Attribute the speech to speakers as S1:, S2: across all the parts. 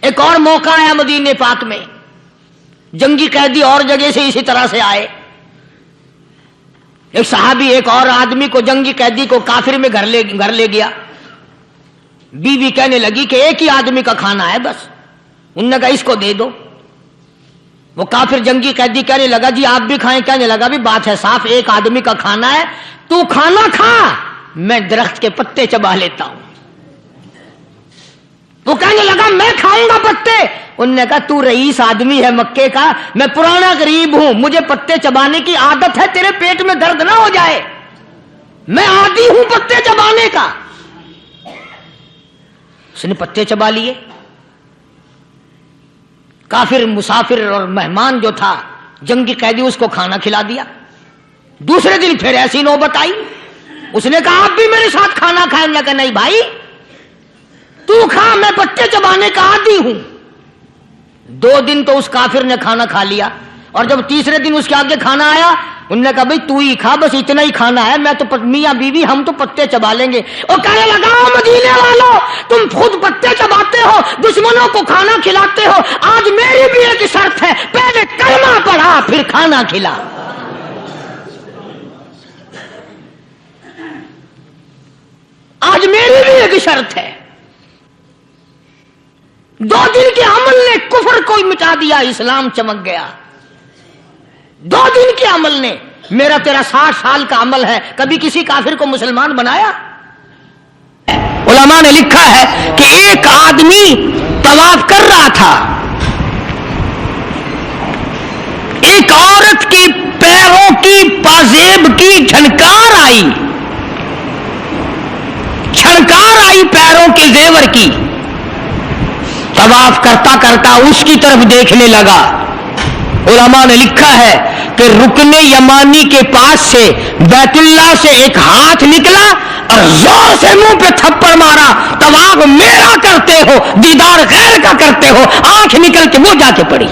S1: ایک اور موقع آیا مدینے پاک میں، جنگی قیدی اور جگہ سے اسی طرح سے آئے، ایک صحابی ایک اور آدمی کو، جنگی قیدی کو کافر میں گھر لے گیا. بیوی کہنے لگی کہ ایک ہی آدمی کا کھانا ہے بس. انہوں نے کہا اس کو دے دو. وہ کافر جنگی قیدی کہنے لگا جی آپ بھی کھائیں. کہنے لگا بھی بات ہے صاف، ایک آدمی کا کھانا ہے، تو کھانا کھا، میں درخت کے پتے چبا لیتا ہوں. وہ کہنے لگا میں کھاؤں گا پتے. انہوں نے کہا تو رئیس آدمی ہے مکے کا، میں پرانا غریب ہوں، مجھے پتے چبانے کی عادت ہے، تیرے پیٹ میں درد نہ ہو جائے، میں عادی ہوں پتے چبانے کا. اس نے پتے چبا لیے. کافر مسافر اور مہمان جو تھا جنگی قیدی، اس کو کھانا کھلا دیا. دوسرے دن پھر ایسی نوبت آئی. اس نے کہا آپ بھی میرے ساتھ کھانا کھائیں. نے کہا نہیں بھائی تو کھا، میں پتے چبانے کا عادی ہوں. 2 دن تو اس کافر نے کھانا کھا لیا، اور جب تیسرے دن اس کے آگے کھانا آیا، انہوں نے کہا بھائی تو ہی کھا، بس اتنا ہی کھانا ہے، میں تو میاں بیوی ہم تو پتے چبا لیں گے. اور کہنے لگا مدینے والوں تم خود پتے چباتے ہو، دشمنوں کو کھانا کھلاتے ہو، آج میری بھی ایک شرط ہے، پہلے کلمہ پڑھا پھر کھانا کھلا. آج میری بھی ایک شرط ہے. 2 دن کے عمل نے کفر کو مٹا دیا، اسلام چمک گیا. 2 دن کے عمل نے. میرا تیرا 60 سال کا عمل ہے، کبھی کسی کافر کو مسلمان بنایا؟ علماء نے لکھا ہے کہ ایک آدمی طواف کر رہا تھا، ایک عورت کے پیروں کی پازیب کی جھنکار آئی پیروں کے زیور کی. طواف کرتا کرتا اس کی طرف دیکھنے لگا. علماء نے لکھا ہے کہ رکن یمانی کے پاس سے بیت اللہ سے ایک ہاتھ نکلا اور زور سے منہ پہ تھپڑ مارا. طواف میرا کرتے ہو، دیدار غیر کا کرتے ہو. آنکھ نکل کے وہ جا کے پڑی.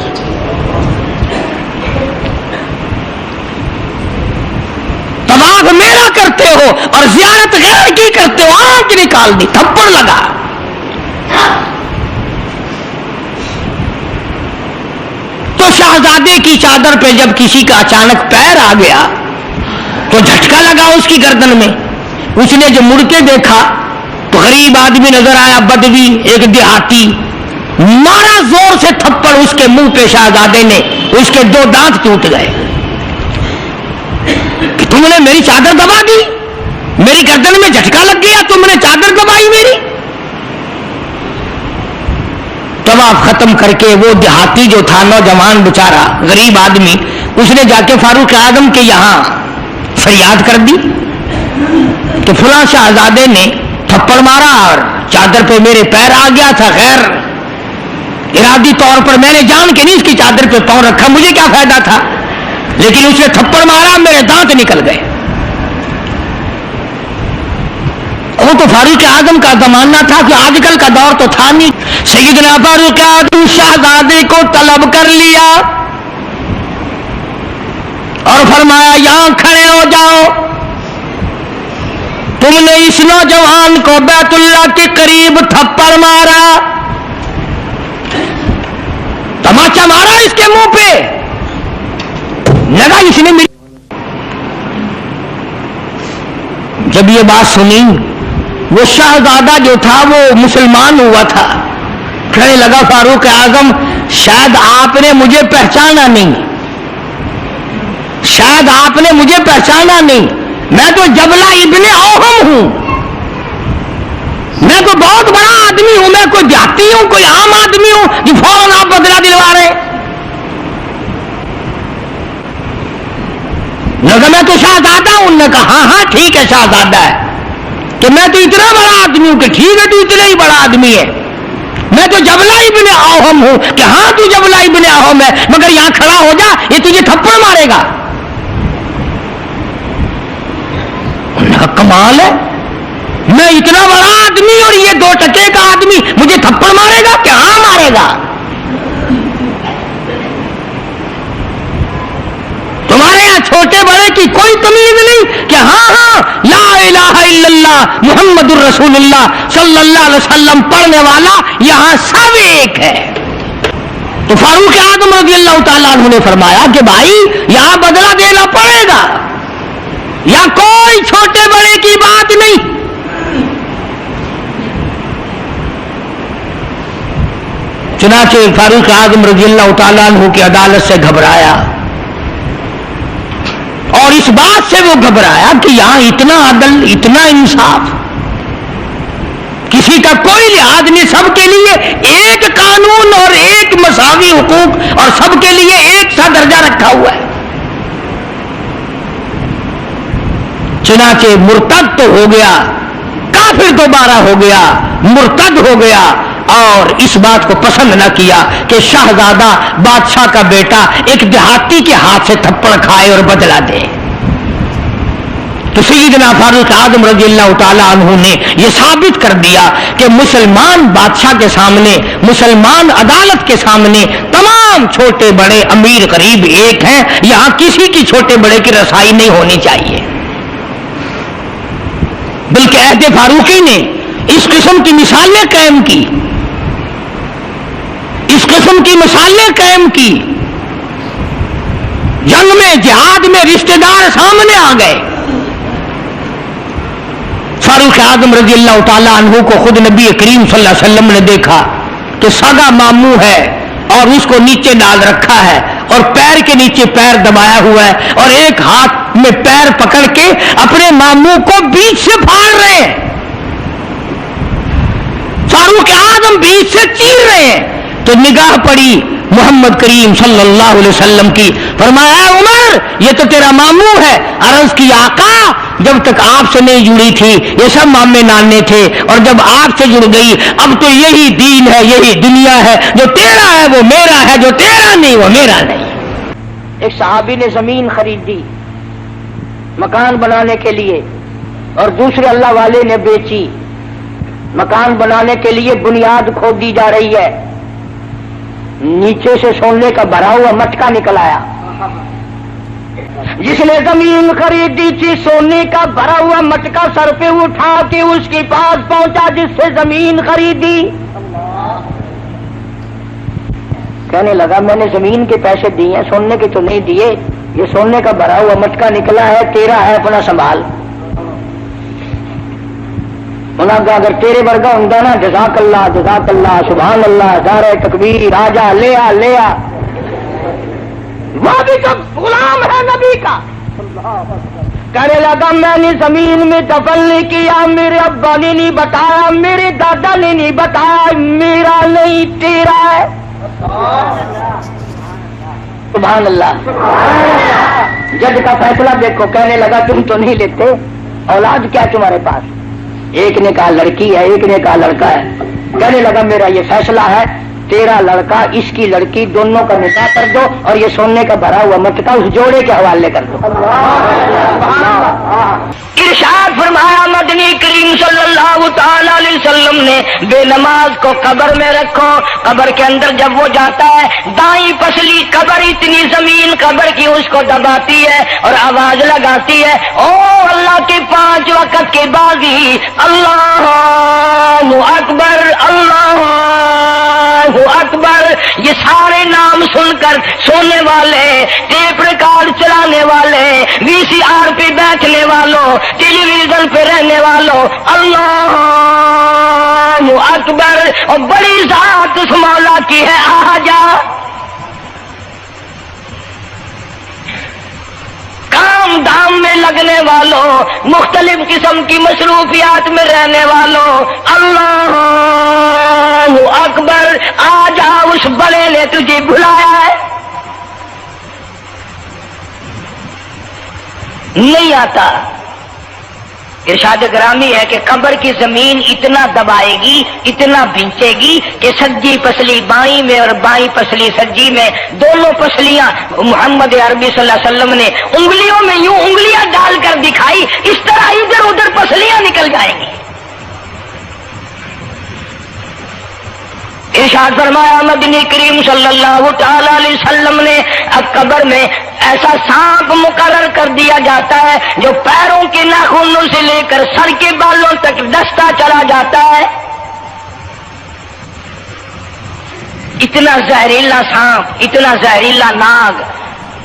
S1: طواف میرا کرتے ہو اور زیارت غیر کی کرتے ہو. آنکھ نکال دی، تھپڑ لگا. تو شہزادے کی چادر پہ جب کسی کا اچانک پیر آ گیا تو جھٹکا لگا اس کی گردن میں. اس نے جب مڑ کے دیکھا تو غریب آدمی نظر آیا، بدوی، ایک دیہاتی. مارا زور سے تھپڑ اس کے منہ پہ شہزادے نے، اس کے 2 دانت ٹوٹ گئے. کہ تم نے میری چادر دبا دی، میری گردن میں جھٹکا لگ گیا، تم نے چادر دبائی میری. طواف ختم کر کے وہ دیہاتی جو تھا، نوجوان بیچارہ غریب آدمی، اس نے جا کے فاروق اعظم کے یہاں فریاد کر دی کہ فلاں شہزادے نے تھپڑ مارا اور چادر پہ میرے پیر آ گیا تھا، غیر ارادی طور پر میں نے جان کے نہیں اس کی چادر پہ پاؤں رکھا، مجھے کیا فائدہ تھا، لیکن اس نے تھپڑ مارا، میرے دانت نکل گئے. وہ تو فاروق اعظم کا زمانہ تھا کہ آج کل کا دور تو تھا نہیں. سیدنا فاروق اعظم شہزادے کو طلب کر لیا اور فرمایا یہاں کھڑے ہو جاؤ، تم نے اس نوجوان کو بیت اللہ کے قریب تھپڑ مارا، تماچا مارا اس کے منہ پہ. لگا اس نے جب یہ بات سنی، وہ شہزادہ جو تھا وہ مسلمان ہوا تھا. کہنے لگا فاروق اعظم شاید آپ نے مجھے پہچانا نہیں، شاید آپ نے مجھے پہچانا نہیں، میں تو جبلہ ابن اوہم ہوں، میں تو بہت بڑا آدمی ہوں، میں کوئی دیہاتی ہوں، کوئی عام آدمی ہوں جو فوراً آپ بدلہ دلوا رہے. لگا میں تو شہزادہ ہوں. انہوں نے کہا ہاں ٹھیک ہے شہزادہ ہے، کہ میں تو اتنا بڑا آدمی ہوں. کہ ٹھیک ہے تو اتنا ہی بڑا آدمی ہے، میں تو جبلہ ابن اوہم ہوں. کہ ہاں تو جبلہ ابن اوہم ہے، مگر یہاں کھڑا ہو جا، یہ تجھے تھپڑ مارے گا. کمال ہے، میں اتنا بڑا آدمی اور یہ 2 ٹکے کا آدمی مجھے تھپڑ مارے گا؟ کہ ہاں مارے گا. تمہارے یہاں چھوٹے بڑے کی کوئی تمیز نہیں کہ ہاں لا الہ الا اللہ محمد الرسول اللہ صلی اللہ علیہ وسلم پڑھنے والا یہاں سب ایک ہے. تو فاروق اعظم رضی اللہ تعالیٰ عنہ نے فرمایا کہ بھائی یہاں بدلہ دینا پڑے گا، یا کوئی چھوٹے بڑے کی بات نہیں. چنانچہ فاروق اعظم رضی اللہ تعالیٰ عنہ کی عدالت سے گھبرایا، اور اس بات سے وہ گھبرایا کہ یہاں اتنا عدل، اتنا انصاف، کسی کا کوئی لحاظ نہیں، سب کے لیے ایک قانون اور ایک مساوی حقوق اور سب کے لیے ایک سا درجہ رکھا ہوا ہے. چنانچہ مرتد تو ہو گیا، کافر دوبارہ ہو گیا، مرتد ہو گیا، اور اس بات کو پسند نہ کیا کہ شہزادہ بادشاہ کا بیٹا ایک دیہاتی کے ہاتھ سے تھپڑ کھائے اور بدلہ دے. تو سیدنا فاروق اعظم رضی اللہ تعالیٰ عنہ نے یہ ثابت کر دیا کہ مسلمان بادشاہ کے سامنے، مسلمان عدالت کے سامنے تمام چھوٹے بڑے امیر غریب ایک ہیں. یہاں کسی کی چھوٹے بڑے کی رسائی نہیں ہونی چاہیے. بلکہ عہد فاروقی نے اس قسم کی مثالیں قائم کی، اس قسم کی مثالیں قائم کی. جنگ میں، جہاد میں رشتہ دار سامنے آ گئے. فاروق اعظم رضی اللہ تعالیٰ عنہ کو خود نبی کریم صلی اللہ علیہ وسلم نے دیکھا کہ سگا ماموں ہے اور اس کو نیچے ڈال رکھا ہے اور پیر کے نیچے پیر دبایا ہوا ہے اور ایک ہاتھ میں پیر پکڑ کے اپنے ماموں کو بیچ سے پھاڑ رہے ہیں. فاروق اعظم بیچ سے چیر رہے ہیں. تو نگاہ پڑی محمد کریم صلی اللہ علیہ وسلم کی، فرمایا عمر یہ تو تیرا ماموں ہے. عرض کی آقا جب تک آپ سے نہیں جڑی تھی یہ سب مامے نانے تھے، اور جب آپ سے جڑ گئی اب تو یہی دین ہے، یہی دنیا ہے، جو تیرا ہے وہ میرا ہے، جو تیرا نہیں وہ میرا نہیں. ایک صحابی نے زمین خریدی مکان بنانے کے لیے، اور دوسرے اللہ والے نے بیچی. مکان بنانے کے لیے بنیاد کھودی جا رہی ہے، نیچے سے سونے کا بھرا ہوا مٹکا نکل آیا. جس نے زمین خریدی تھی سونے کا بھرا ہوا مٹکا سر پہ اٹھا کے اس کے پاس پہنچا جس سے زمین خریدی. کہنے لگا میں نے زمین کے پیسے دیے، سونے کے تو نہیں دیے، یہ سونے کا بھرا ہوا مٹکا نکلا ہے، تیرا ہے، اپنا سنبھال. انہوں نے اگر تیرے ورگا ہوں نا جزاک اللہ سبحان اللہ نعرہ تکبیر راجا لیا لیا. وہ بھی تو غلام ہے نبی کا. کہنے لگا میں نے زمین میں دفن نہیں کیا، میرے ابا نے نہیں بتایا، میرے دادا نے نہیں بتایا، میرا نہیں تیرا ہے. سبحان اللہ. جج کا فیصلہ دیکھو. کہنے لگا تم تو نہیں لیتے، اولاد کیا تمہارے پاس؟ ایک نے کہا لڑکی ہے، ایک نے کہا لڑکا ہے. کہنے لگا میرا یہ فیصلہ ہے، تیرا لڑکا اس کی لڑکی دونوں کا نکاح کر دو اور یہ سونے کا بھرا ہوا مٹکا اس جوڑے کے حوالے کر دو. ارشاد فرمایا مدنی کریم صلی اللہ تعالی علیہ وسلم نے بے نماز کو قبر میں رکھو. قبر کے اندر جب وہ جاتا ہے دائیں پسلی قبر اتنی زمین قبر کی اس کو دباتی ہے اور آواز لگاتی ہے او اللہ کے 5 وقت کے باغی اللہ اکبر اللہ اکبر. یہ سارے نام سن کر سونے والے، ٹیپ ریکارڈ چلانے والے، وی سی آر پہ بیٹھنے والوں، ٹیلی ویژن پہ رہنے والوں اللہ اکبر. اور بڑی ذات اس مولا کی ہے آ جا. کام دھام میں لگنے والوں، مختلف قسم کی مصروفیات میں رہنے والوں اللہ اکبر. آ جا اس بڑے نے تجھے بلایا ہے. نہیں آتا. ارشاد گرامی ہے کہ قبر کی زمین اتنا دبائے گی، اتنا بھینچے گی کہ سجی پسلی بائیں میں اور بائیں پسلی سجی میں دونوں پسلیاں محمد عربی صلی اللہ علیہ وسلم نے انگلیوں میں یوں انگلیاں ڈال کر دکھائی، اس طرح ادھر ادھر پسلیاں نکل جائیں گی. ارشاد فرمایا مدنی کریم صلی اللہ تعالی علیہ وسلم نے اب قبر میں ایسا سانپ مقرر کر دیا جاتا ہے جو پیروں کے ناخنوں سے لے کر سر کے بالوں تک ڈستا چلا جاتا ہے. اتنا زہریلا سانپ، اتنا زہریلا ناگ.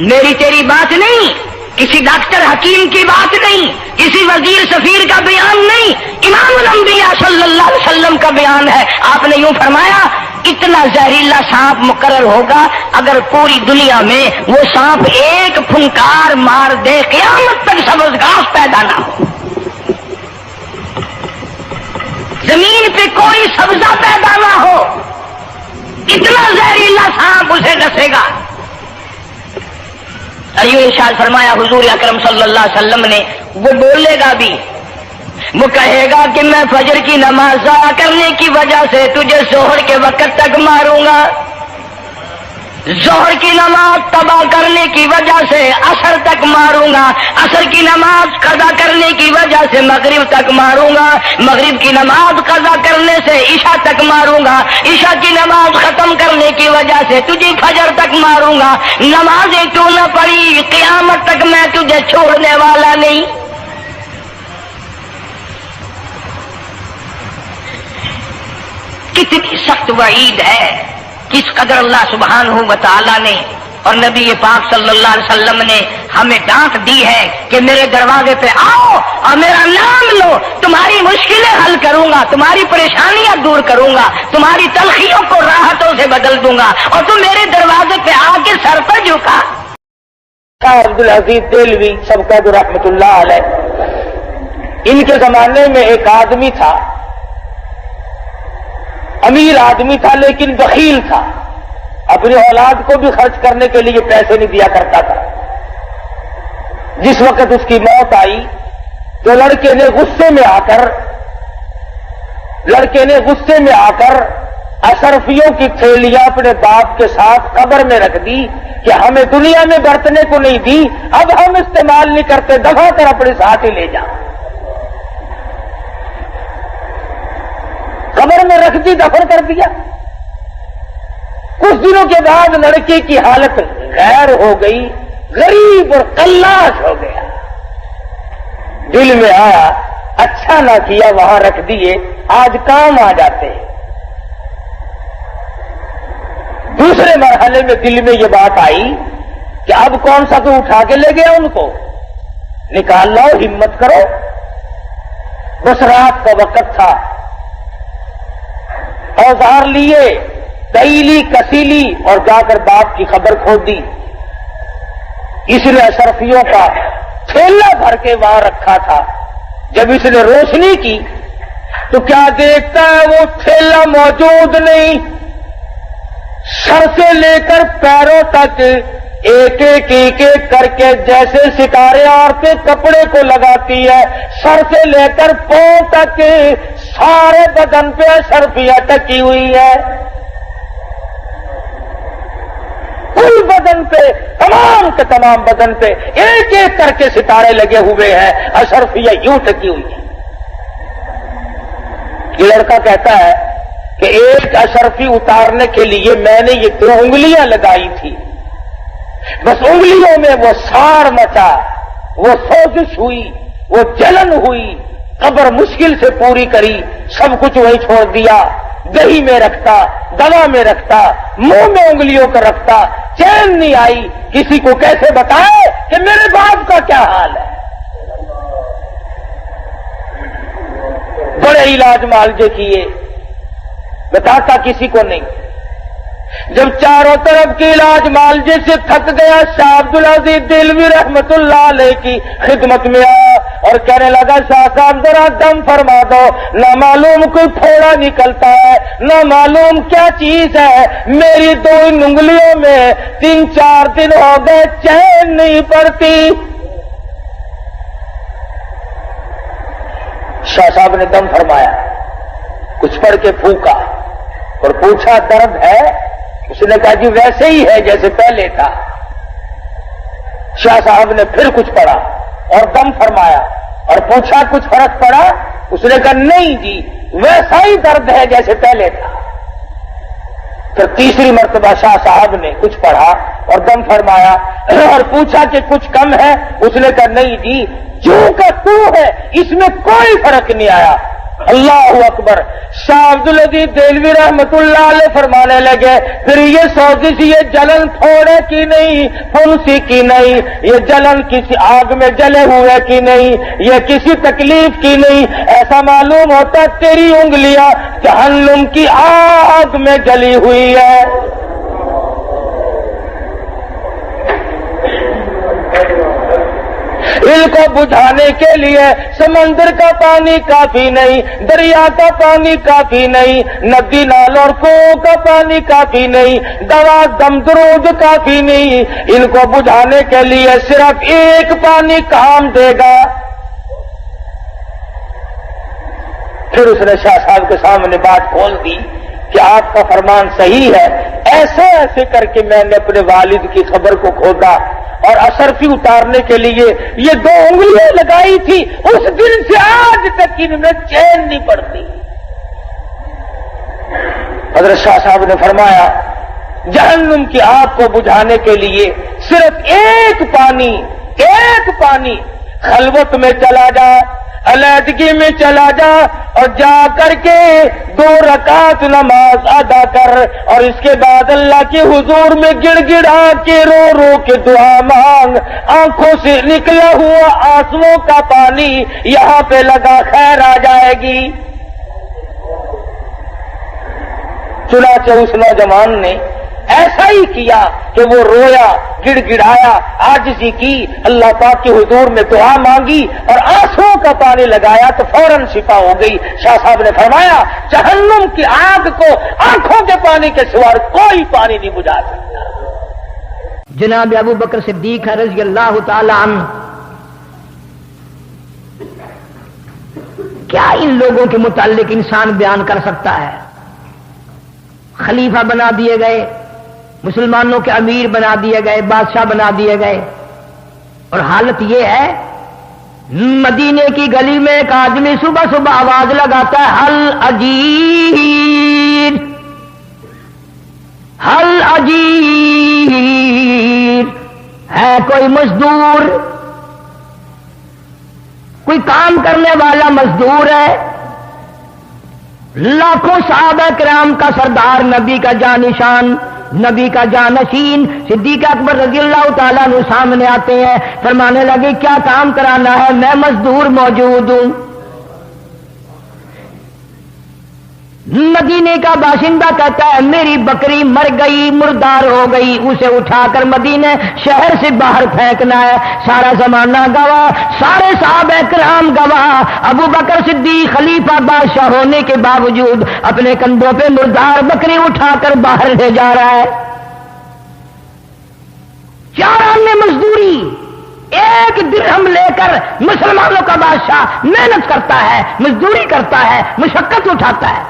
S1: میری تیری بات نہیں، کسی ڈاکٹر حکیم کی بات نہیں، کسی وزیر سفیر کا بیان نہیں، امام الانبیاء صلی اللہ علیہ وسلم کا بیان ہے. آپ نے یوں فرمایا اتنا زہریلا سانپ مقرر ہوگا اگر پوری دنیا میں وہ سانپ ایک پھنکار مار دے قیامت تک سبز گھاس پیدا نہ ہو، زمین پہ کوئی سبزہ پیدا نہ ہو، اتنا زہریلا سانپ اسے ڈسے گا. ایو ارشاد فرمایا حضور اکرم صلی اللہ علیہ وسلم نے، وہ بولے گا بھی، وہ کہے گا کہ میں فجر کی نماز ضائع کرنے کی وجہ سے تجھے ظہر کے وقت تک ماروں گا، ظہر کی نماز تباہ کرنے کی وجہ سے عصر تک ماروں گا، عصر کی نماز قضا کرنے کی وجہ سے مغرب تک ماروں گا، مغرب کی نماز قضا کرنے سے عشاء تک ماروں گا، عشاء کی نماز ختم کرنے کی وجہ سے تجھے فجر تک ماروں گا. نمازیں تو نہ پڑھی قیامت تک میں تجھے چھوڑنے والا نہیں. کتنی سخت وعید ہے، کس قدر اللہ سبحانہ و تعالی نے اور نبی پاک صلی اللہ علیہ وسلم نے ہمیں ڈانٹ دی ہے کہ میرے دروازے پہ آؤ اور میرا نام لو، تمہاری مشکلیں حل کروں گا، تمہاری پریشانیاں دور کروں گا، تمہاری تلخیوں کو راحتوں سے بدل دوں گا، اور تم میرے دروازے پہ آ کے سر پر جھکا.
S2: عبدالعزیز دہلوی سب کا جو رحمت اللہ علیہ، ان کے زمانے میں ایک آدمی تھا، امیر آدمی تھا لیکن بخیل تھا، اپنی اولاد کو بھی خرچ کرنے کے لیے پیسے نہیں دیا کرتا تھا. جس وقت اس کی موت آئی تو لڑکے نے غصے میں آ کر اشرفیوں کی تھیلیاں اپنے باپ کے ساتھ قبر میں رکھ دی کہ ہمیں دنیا میں برتنے کو نہیں دی، اب ہم استعمال نہیں کرتے، دفع کر اپنے ساتھ ہی لے جا. قبر میں رکھ دی، دفن کر دیا. کچھ دنوں کے بعد لڑکے کی حالت غیر ہو گئی، غریب اور قلاش ہو گیا. دل میں آیا اچھا نہ کیا وہاں رکھ دیے، آج کام آ جاتے. دوسرے مرحلے میں دل میں یہ بات آئی کہ اب کون سا تو اٹھا کے لے گیا، ان کو نکال لاؤ، ہمت کرو. بس رات کا وقت تھا، اوزار لیے، تیلی کسیلی اور جا کر باپ کی خبر کھود دی. اس نے اشرفیوں کا تھیلا بھر کے وہاں رکھا تھا. جب اس نے روشنی کی تو کیا دیکھتا ہے وہ تھیلا موجود نہیں. سر سے لے کر پیروں تک ایک ایک کر کے جیسے ستارے عورتیں کپڑے کو لگاتی ہے، سر سے لے کر پاؤں تک سارے بدن پہ اشرفیاں ٹکی ہوئی ہے. کل بدن پہ، تمام کے تمام بدن پہ ایک ایک کر کے ستارے لگے ہوئے ہیں، اشرفیاں یوں ٹکی ہوئی ہیں. یہ لڑکا کہتا ہے کہ ایک اشرفی اتارنے کے لیے میں نے یہ 2 انگلیاں لگائی تھی، بس انگلیوں میں وہ سار مچا، وہ سوزش ہوئی، وہ جلن ہوئی. قبر مشکل سے پوری کری، سب کچھ وہی چھوڑ دیا. دہی میں رکھتا، دوا میں رکھتا، منہ میں انگلیوں کو رکھتا، چین نہیں آئی. کسی کو کیسے بتائے کہ میرے باپ کا کیا حال ہے. بڑے علاج معالجے کیے، بتاتا کسی کو نہیں. جب چاروں طرف کے علاج معالجے سے تھک گیا، شاہ عبدالعزیز دہلوی رحمت اللہ علیہ کی خدمت میں آیا اور کہنے لگا شاہ صاحب ذرا دم فرما دو، نہ معلوم کوئی پھوڑا نکلتا ہے، نہ معلوم کیا چیز ہے، میری 2 انگلیوں میں 3-4 دن ہو گئے چین نہیں پڑتی. شاہ صاحب نے دم فرمایا، کچھ پڑھ کے پھونکا اور پوچھا درد ہے؟ اس نے کہا جی ویسے ہی ہے جیسے پہلے تھا. شاہ صاحب نے پھر کچھ پڑھا اور دم فرمایا اور پوچھا کچھ فرق پڑا؟ اس نے کہا نہیں جی ویسا ہی درد ہے جیسے پہلے تھا. پھر تیسری مرتبہ شاہ صاحب نے کچھ پڑھا اور دم فرمایا اور پوچھا کہ کچھ کم ہے؟ اس نے کہا نہیں جی، جو کا تو ہے، اس میں کوئی فرق نہیں آیا۔ اللہ اکبر۔ شاہ عبدالعزیز دہلوی رحمت اللہ علیہ فرمانے لگے پھر یہ سوزش، یہ جلن پھوڑے کی نہیں، پھنسی کی نہیں، یہ جلن کسی آگ میں جلے ہوئے کی نہیں، یہ کسی تکلیف کی نہیں، ایسا معلوم ہوتا تیری انگلیاں جہنم کی آگ میں جلی ہوئی ہے۔ ان کو بجھانے کے لیے سمندر کا پانی کافی نہیں، دریا کا پانی کافی نہیں، ندی نالوں اور کنووں کا پانی کافی نہیں، دوا دم درود کافی نہیں، ان کو بجھانے کے لیے صرف ایک پانی کام دے گا۔ پھر اس نے شاہ صاحب کے سامنے بات کھول دی کہ آپ کا فرمان صحیح ہے، ایسے ایسے کر کے میں نے اپنے والد کی خبر کو کھودا اور اشرفی اتارنے کے لیے یہ 2 انگلیاں لگائی تھی، اس دن سے آج تک ان میں چین نہیں پڑتی۔ حضرت شاہ صاحب نے فرمایا جہنم کی آگ کو بجھانے کے لیے صرف ایک پانی خلوت میں چلا جا، علیحدگی میں چلا جا اور جا کر کے 2 رکعت نماز ادا کر، اور اس کے بعد اللہ کے حضور میں گڑ گڑا کے رو رو کے دعا مانگ، آنکھوں سے نکلا ہوا آنسوؤں کا پانی یہاں پہ لگا، خیر آ جائے گی۔ چنانچہ اس نوجوان نے ایسا ہی کیا کہ وہ رویا، گڑ گڑایا، عاجزی کی، اللہ پاک کے حضور میں دعا مانگی اور آنسوؤں کا پانی لگایا تو فوراً شفا ہو گئی۔ شاہ صاحب نے فرمایا جہنم کی آگ کو آنکھوں کے پانی کے سوا کوئی پانی نہیں بجھا سکتا۔
S1: جناب ابو بکر صدیق رضی اللہ تعالی عنہ، کیا ان لوگوں کے متعلق انسان بیان کر سکتا ہے؟ خلیفہ بنا دیے گئے، مسلمانوں کے امیر بنا دیے گئے، بادشاہ بنا دیے گئے، اور حالت یہ ہے مدینے کی گلی میں ایک آدمی صبح صبح آواز لگاتا ہے حل اجیر حل اجیر، ہے کوئی مزدور، کوئی کام کرنے والا مزدور ہے؟ لاکھوں صحابہ کرام کا سردار، نبی کا جانشان، نبی کا جانشین صدیق اکبر رضی اللہ تعالیٰ عنہ سامنے آتے ہیں، فرمانے لگے کیا کام کرانا ہے؟ میں مزدور موجود ہوں۔ مدینے کا باشندہ کہتا ہے میری بکری مر گئی، مردار ہو گئی، اسے اٹھا کر مدینے شہر سے باہر پھینکنا ہے۔ سارا زمانہ گواہ، سارے صحابہ کرام گواہ، ابو بکر صدیق خلیفہ بادشاہ ہونے کے باوجود اپنے کندھوں پہ مردار بکری اٹھا کر باہر لے جا رہا ہے۔ 4 آنے مزدوری، 1 درہم لے کر مسلمانوں کا بادشاہ محنت کرتا ہے، مزدوری کرتا ہے، مشقت اٹھاتا ہے۔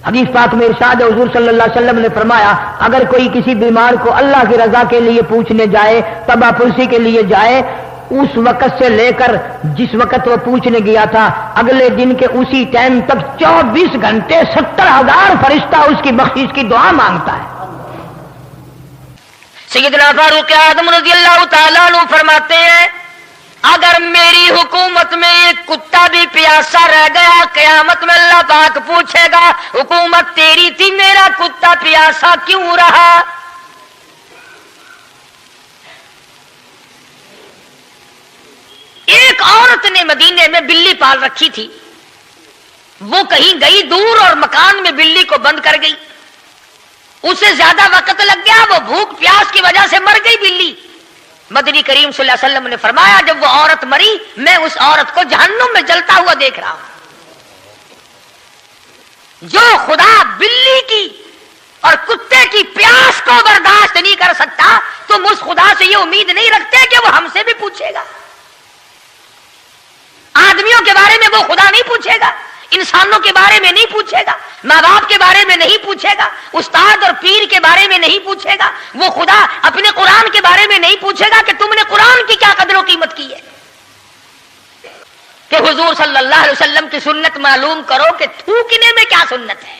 S1: حدیث پاک میں ارشاد حضور صلی اللہ علیہ وسلم نے فرمایا اگر کوئی کسی بیمار کو اللہ کی رضا کے لیے پوچھنے جائے، تبا پرسی کے لیے جائے، اس وقت سے لے کر جس وقت وہ پوچھنے گیا تھا اگلے دن کے اسی ٹائم تک 24 گھنٹے 70,000 فرشتہ اس کی بخشش کی دعا مانگتا ہے۔ سیدنا فاروق اعظم رضی اللہ تعالیٰ عنہ فرماتے ہیں اگر میری حکومت میں ایک کتا بھی پیاسا رہ گیا قیامت میں اللہ پاک پوچھے گا حکومت تیری تھی، میرا کتا پیاسا کیوں رہا؟ ایک عورت نے مدینے میں بلی پال رکھی تھی، وہ کہیں گئی دور اور مکان میں بلی کو بند کر گئی، اسے زیادہ وقت لگ گیا، وہ بھوک پیاس کی وجہ سے مر گئی بلی۔ مدنی کریم صلی اللہ علیہ وسلم نے فرمایا جب وہ عورت مری میں اس عورت کو جہنم میں جلتا ہوا دیکھ رہا ہوں۔ جو خدا بلی کی اور کتے کی پیاس کو برداشت نہیں کر سکتا تم اس خدا سے یہ امید نہیں رکھتے کہ وہ ہم سے بھی پوچھے گا۔ آدمیوں کے بارے میں وہ خدا نہیں پوچھے گا، انسانوں کے بارے میں نہیں پوچھے گا، ماں باپ کے بارے میں نہیں پوچھے گا، استاد اور پیر کے بارے میں نہیں پوچھے گا، وہ خدا اپنے قرآن کے بارے میں نہیں پوچھے گا کہ تم نے قرآن کی کیا قدر و قیمت کی ہے، کہ حضور صلی اللہ علیہ وسلم کی سنت معلوم کرو کہ تھوکنے میں کیا سنت ہے،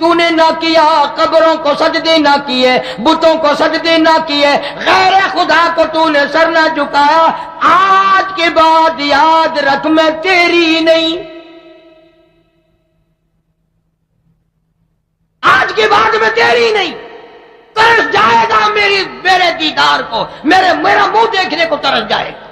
S3: تو نے نہ کیا، قبروں کو سجدے نہ کیے، بتوں کو سجدے نہ کیے، غیر خدا کو تو نے سر نہ جھکایا، آج کے بعد یاد رکھ میں تیری نہیں، آج کے بعد میں تیری نہیں۔ ترس جائے گا میرے دیدار کو، میرا منہ دیکھنے کو ترس جائے گا۔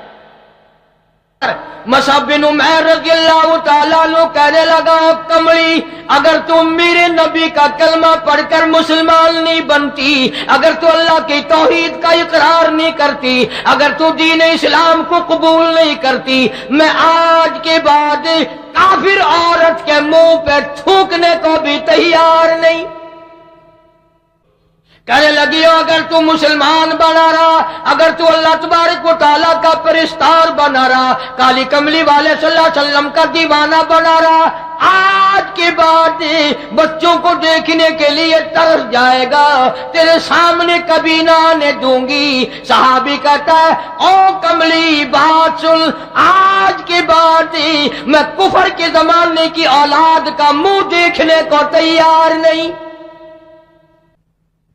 S3: مصعب بن عمیر رضی اللہ تعالیٰ عنہ کہنے لگا، کملی اگر تم میرے نبی کا کلمہ پڑھ کر مسلمان نہیں بنتی، اگر تو اللہ کی توحید کا اقرار نہیں کرتی، اگر تو دین اسلام کو قبول نہیں کرتی، میں آج کے بعد کافر عورت کے منہ پہ تھوکنے کو بھی تیار نہیں۔ کہنے لگی اگر تو مسلمان بنا رہا، اگر تو اللہ تبارک و تعالیٰ کا پرستار بنا رہا، کالی کملی والے صلی اللہ علیہ وسلم کا دیوانہ بنا رہا، آج کے بعد بچوں کو دیکھنے کے لیے ترس جائے گا، تیرے سامنے کبھی نہ آنے دوں گی۔ صحابی کہتا ہے او کملی بات سن، آج کے بعد میں کفر کے زمانے کی اولاد کا منہ دیکھنے کو تیار نہیں۔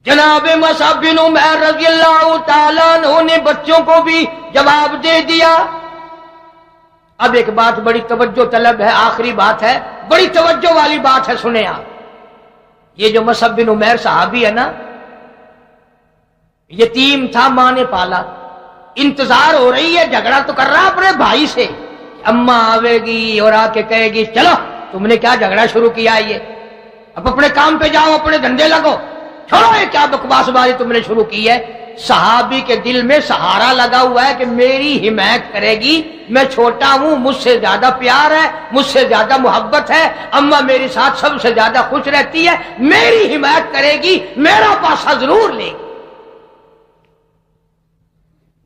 S3: جناب مصعب بن عمیر رضی اللہ تعالیٰ عنہ نے بچوں کو بھی جواب دے دیا۔ اب ایک بات بڑی توجہ طلب ہے، آخری بات ہے، بڑی توجہ والی بات ہے، سنیں آپ۔ یہ جو مصعب بن عمیر صحابی ہے نا، یتیم تھا، ماں نے پالا، انتظار ہو رہی ہے، جھگڑا تو کر رہا اپنے بھائی سے، اماں آوے گی اور آ کے کہے گی چلو تم نے کیا جھگڑا شروع کیا ہے، یہ اب اپنے کام پہ جاؤ، اپنے دھندے لگو، چھوڑو یہ کیا بکواس بازی تم نے شروع کی ہے۔ صحابی کے دل میں سہارا لگا ہوا ہے کہ میری حمایت کرے گی، میں چھوٹا ہوں، مجھ سے زیادہ پیار ہے، مجھ سے زیادہ محبت ہے، اماں میرے ساتھ سب سے زیادہ خوش رہتی ہے، میری حمایت کرے گی، میرا پاسا ضرور لے گی۔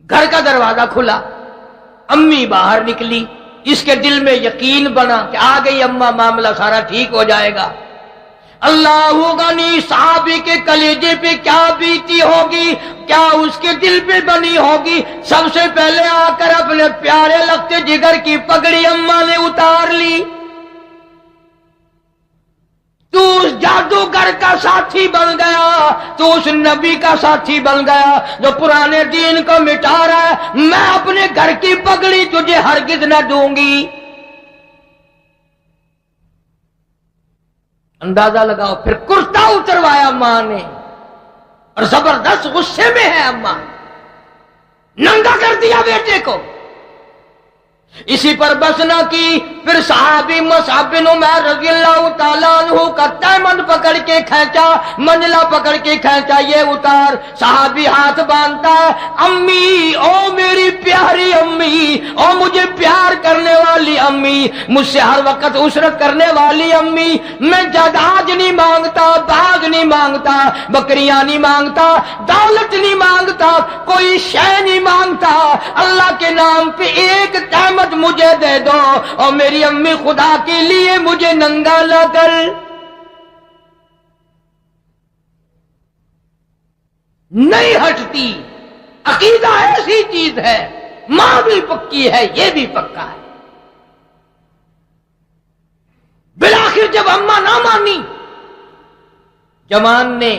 S3: گھر کا دروازہ کھلا، امی باہر نکلی، اس کے دل میں یقین بنا کہ آ گئی اماں، معاملہ سارا ٹھیک ہو جائے گا۔ اللہ غنی، صحابی کے کلیجے پہ کیا بیتی ہوگی، کیا اس کے دل پہ بنی ہوگی۔ سب سے پہلے آ کر اپنے پیارے لگتے جگر کی پگڑی اماں نے اتار لی۔ تو اس جادوگر کا ساتھی بن گیا، تو اس نبی کا ساتھی بن گیا جو پرانے دین کو مٹا رہا ہے، میں اپنے گھر کی پگڑی تجھے ہرگز نہ دوں گی۔ اندازہ لگاؤ، پھر کرتا اتروایا ماں نے، اور زبردست غصے میں ہے اماں، ننگا کر دیا بیٹے کو۔ اسی پر بس نہ کی، پھر صحابی مصعب بن عمیر رضی اللہ تعالیٰ عنہ کا تیمن پکڑ کے کھینچا، منجلا پکڑ کے کھینچا، یہ اتار۔ صحابی ہاتھ باندھتا ہے، امی، او میری پیاری امی، او مجھے پیار کرنے والی امی، مجھ سے ہر وقت عشرت کرنے والی امی، میں جائیداد نہیں مانگتا، باغ نہیں مانگتا، بکریاں نہیں مانگتا، دولت نہیں مانگتا، کوئی شے نہیں مانگتا، اللہ کے نام پہ ایک تیمن مجھے دے دو، اور میری امی خدا کے لیے مجھے ننگا نہ کر۔ نہیں ہٹتی، عقیدہ ایسی چیز ہے، ماں بھی پکی ہے، یہ بھی پکا ہے۔ بالآخر جب اماں نہ مانی، جوان نے،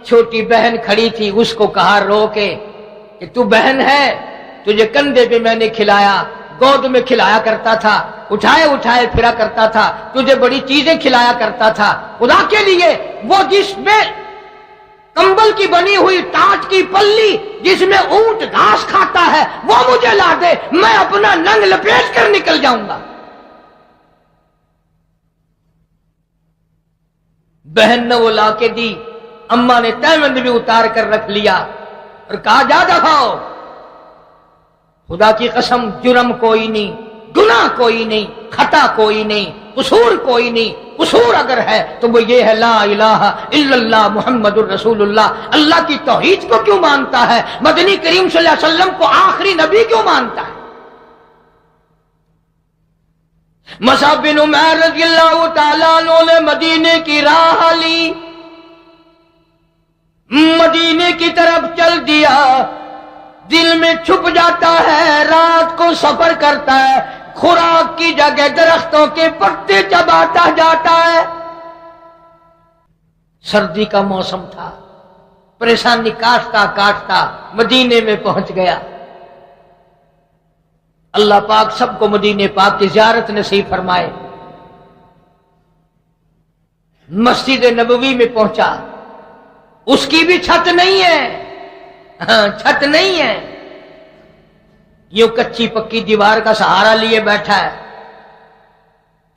S3: چھوٹی بہن کھڑی تھی، اس کو کہا رو کے کہ تو بہن ہے، تجھے کندھے پہ میں نے کھلایا، گود میں کھلایا کرتا تھا، اٹھائے اٹھائے پھرا کرتا تھا، تجھے بڑی چیزیں کھلایا کرتا تھا، خدا کے لیے وہ جس میں کمبل کی بنی ہوئی ٹاٹ کی پلی جس میں اونٹ گھاس کھاتا ہے وہ مجھے لا دے، میں اپنا ننگ لپیٹ کر نکل جاؤں گا۔ بہن نے وہ لا کے دی، اماں نے تیمند بھی اتار کر رکھ لیا اور کہا جا دفاؤ، خدا کی قسم جرم کوئی نہیں، گناہ کوئی نہیں، خطا کوئی نہیں، قصور کوئی نہیں، قصور اگر ہے تو وہ یہ ہے لا الہ الا اللہ محمد الرسول اللہ۔ اللہ کی توحید کو کیوں مانتا ہے، مدنی کریم صلی اللہ علیہ وسلم کو آخری نبی کیوں مانتا ہے۔ مصعب بن عمیر رضی اللہ تعالیٰ عنہ نے مدینے کی راہ لی، مدینے کی طرف چل دیا، دل میں چھپ جاتا ہے، رات کو سفر کرتا ہے، خوراک کی جگہ درختوں کے پتے چباتا جاتا ہے۔ سردی کا موسم تھا، پریشانی کاٹتا کاٹتا مدینے میں پہنچ گیا۔ اللہ پاک سب کو مدینے پاک کی زیارت نصیب فرمائے۔ مسجد نبوی میں پہنچا، اس کی بھی چھت نہیں ہے، چھت نہیں ہے، یوں کچی پکی دیوار کا سہارا لیے بیٹھا ہے۔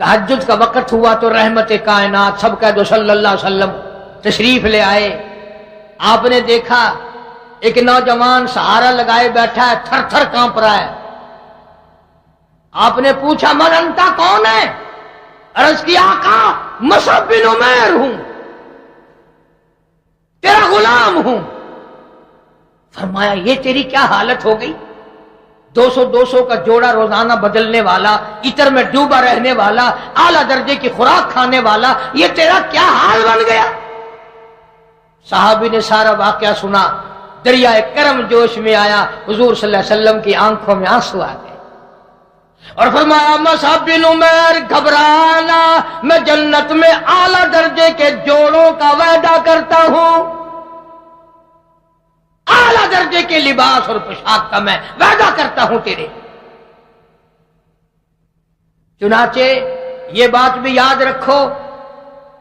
S3: تہجد کا وقت ہوا تو رحمت کائنات سب کہہ دو صلی اللہ علیہ وسلم تشریف لے آئے۔ آپ نے دیکھا ایک نوجوان سہارا لگائے بیٹھا ہے، تھر تھر کانپ رہا ہے۔ آپ نے پوچھا من انتا، کون ہے؟ عرض کیا آقا مصعب بن عمیر ہوں، تیرا غلام ہوں۔ فرمایا یہ تیری کیا حالت ہو گئی؟ 200 کا جوڑا روزانہ بدلنے والا، عطر میں ڈوبا رہنے والا، اعلیٰ درجے کی خوراک کھانے والا، یہ تیرا کیا حال بن گیا؟ صحابی نے سارا واقعہ سنا، دریائے کرم جوش میں آیا، حضور صلی اللہ علیہ وسلم کی آنکھوں میں آنسو آ گئے اور فرمایا مصعب بن عمیر گھبرانا، میں جنت میں اعلیٰ درجے کے جوڑوں کا وعدہ کرتا ہوں، اعلیٰ درجے کے لباس اور پوشاک کا میں وعدہ کرتا ہوں تیرے۔ چنانچہ یہ بات بھی یاد رکھو،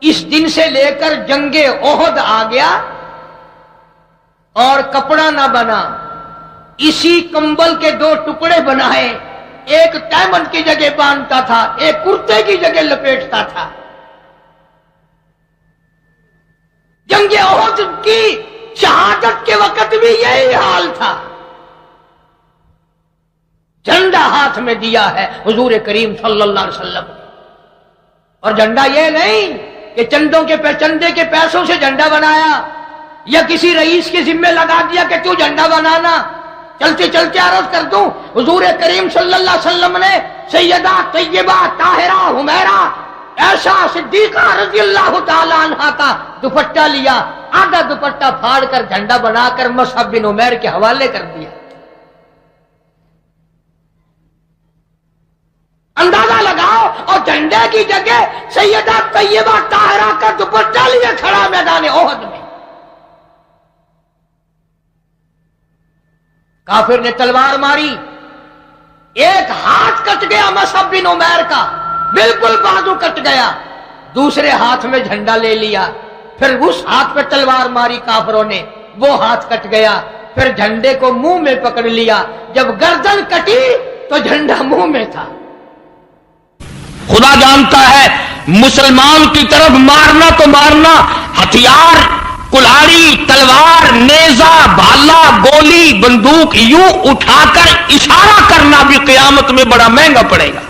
S3: اس دن سے لے کر جنگ احد آ گیا اور کپڑا نہ بنا، اسی کمبل کے 2 ٹکڑے بنائے، ایک تیمن کی جگہ باندھتا تھا، ایک کرتے کی جگہ لپیٹتا تھا۔ جنگ احد کی شہادت کے وقت بھی یہی حال تھا۔ جھنڈا ہاتھ میں دیا ہے حضور کریم صلی اللہ علیہ وسلم، اور جھنڈا یہ نہیں کہ چندے کے پیسوں سے جھنڈا بنایا یا کسی رئیس کے ذمے لگا دیا کہ تو جھنڈا بنانا۔ چلتے چلتے عرض کر دوں، حضور کریم صلی اللہ علیہ وسلم نے سیدہ طیبہ طاہرہ حمیرہ عائشہ صدیقہ رضی اللہ تعالی عنہا کا دوپٹہ لیا، آدھا دوپٹہ پھاڑ کر جھنڈا بنا کر مصعب بن عمیر کے حوالے کر دیا۔ اندازہ لگاؤ، اور جھنڈے کی جگہ سیدہ طیبہ طاہرہ کا دوپٹہ لیے کھڑا میدان احد میں۔ کافر نے تلوار ماری، ایک ہاتھ کٹ گیا مصعب بن عمیر کا، بالکل بازو کٹ گیا، دوسرے ہاتھ میں جھنڈا لے لیا، پھر اس ہاتھ پہ تلوار ماری کافروں نے، وہ ہاتھ کٹ گیا، پھر جھنڈے کو منہ میں پکڑ لیا، جب گردن کٹی تو جھنڈا منہ میں تھا۔
S2: خدا جانتا ہے مسلمان کی طرف مارنا تو مارنا، ہتھیار کلہاڑی تلوار نیزہ بھالا گولی بندوق یوں اٹھا کر اشارہ کرنا بھی قیامت میں بڑا مہنگا پڑے گا۔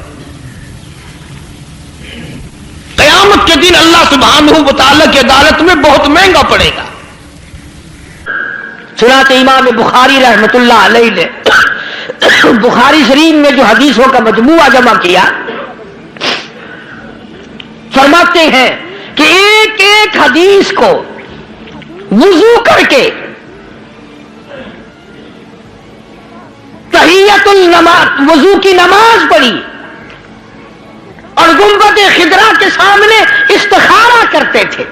S2: قیامت کے دن اللہ سبحانہ و تعالی کی عدالت میں بہت مہنگا پڑے گا۔
S1: چنانچہ امام بخاری رحمت اللہ علیہ نے بخاری شریف میں جو حدیثوں کا مجموعہ جمع کیا، فرماتے ہیں کہ ایک ایک حدیث کو وضو کر کے تحیت النماز وضو کی نماز پڑھی اور گنبد خضرا کے سامنے استخارہ کرتے تھے،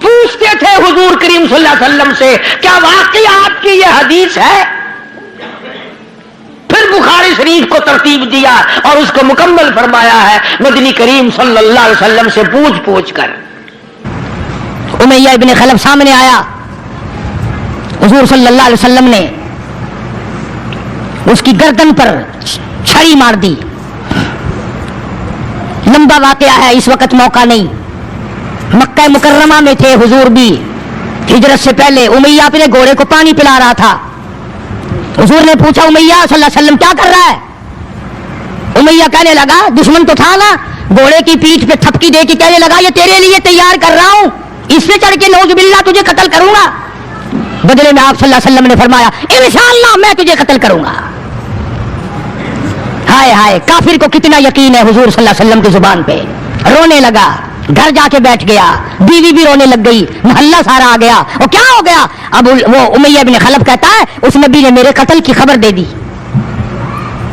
S1: پوچھتے تھے حضور کریم صلی اللہ علیہ وسلم سے کیا واقعی آپ کی یہ حدیث ہے؟ پھر بخاری شریف کو ترتیب دیا اور اس کو مکمل فرمایا ہے مدنی کریم صلی اللہ علیہ وسلم سے پوچھ پوچھ کر۔ امیہ ابن خلف سامنے آیا، حضور صلی اللہ علیہ وسلم نے اس کی گردن پر چھری مار دی۔ لمبا واقعہ ہے، اس وقت موقع نہیں۔ مکہ مکرمہ میں تھے حضور بھی، ہجرت سے پہلے امیہ اپنے گھوڑے کو پانی پلا رہا تھا۔ حضور نے پوچھا امیہ صلی اللہ علیہ وسلم کیا کر رہا ہے؟ امیہ کہنے لگا، دشمن تو تھا نا، گھوڑے کی پیٹھ پہ تھپکی دے کے کہنے لگا یہ تیرے لیے تیار کر رہا ہوں، اس پہ چڑھ کے نعوذ باللہ تجھے قتل کروں گا۔ بدلے میں آپ صلی اللہ علیہ وسلم نے فرمایا انشاءاللہ میں تجھے قتل کروں گا۔ ہائے ہائے، کافر کو کتنا یقین ہے حضور صلی اللہ علیہ وسلم کی زبان پہ۔ رونے لگا، گھر جا کے بیٹھ گیا، بیوی بھی رونے لگ گئی، محلہ سارا آ گیا۔ وہ کیا ہو گیا؟ اب وہ امیہ بن خلف کہتا ہے اس نبی نے میرے قتل کی خبر دے دی۔